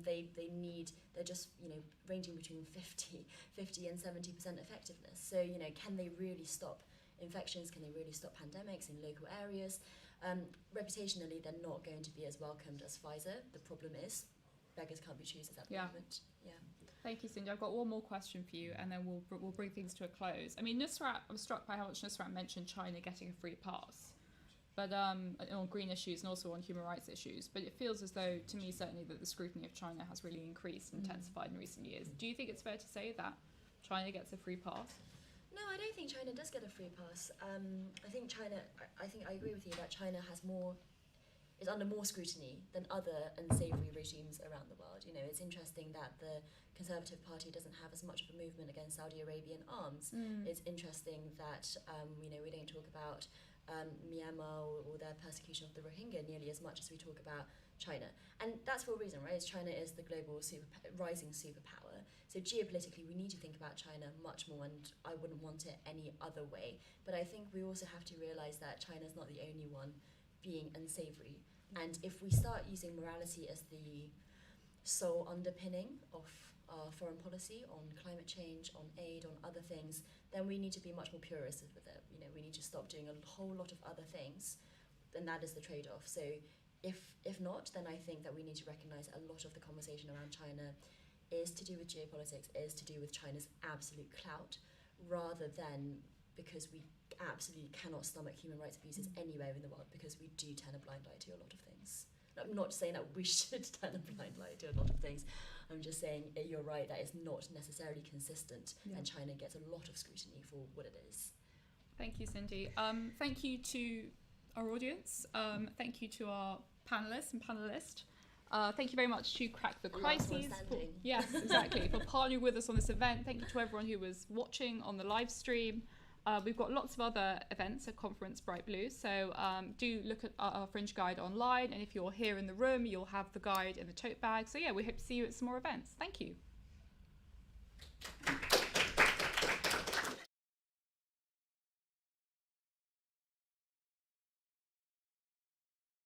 They're just, ranging between 50 and 70% effectiveness. So, can they really stop infections? Can they really stop pandemics in local areas? Reputationally, they're not going to be as welcomed as Pfizer. The problem is, beggars can't be choosers at the moment. Yeah. Thank you, Cindy. I've got one more question for you, and then we'll bring things to a close. Nusrat, I was struck by how much Nusrat mentioned China getting a free pass, but on green issues and also on human rights issues. But it feels as though, to me certainly, that the scrutiny of China has really increased and intensified in recent years. Do you think it's fair to say that China gets a free pass? No, I don't think China does get a free pass. I think I agree with you that China is under more scrutiny than other unsavory regimes around the world. It's interesting that the Conservative Party doesn't have as much of a movement against Saudi Arabian arms. It's interesting that we don't talk about Myanmar or their persecution of the Rohingya nearly as much as we talk about China. And that's for a reason, right? China is the global rising superpower. So geopolitically, we need to think about China much more, and I wouldn't want it any other way. But I think we also have to realise that China's not the only one being unsavory. And if we start using morality as the sole underpinning of our foreign policy, on climate change, on aid, on other things, then we need to be much more purist with it. You know, we need to stop doing a whole lot of other things, and that is the trade-off. So if not, then I think that we need to recognise a lot of the conversation around China is to do with geopolitics, is to do with China's absolute clout, rather than because we absolutely cannot stomach human rights abuses anywhere in the world, because we do turn a blind eye to a lot of things. I'm not saying that we should turn a blind eye to a lot of things. I'm just saying you're right, that is not necessarily consistent, and China gets a lot of scrutiny for what it is. Thank you, Cindy. Thank you to our audience. Thank you to our panelists and panelists. Thank you very much to Crack the Crises. Yes, exactly, for partnering with us on this event. Thank you to everyone who was watching on the live stream. We've got lots of other events at Conference Bright Blue, so do look at our Fringe Guide online, and if you're here in the room, you'll have the guide in the tote bag. So yeah, we hope to see you at some more events. Thank you.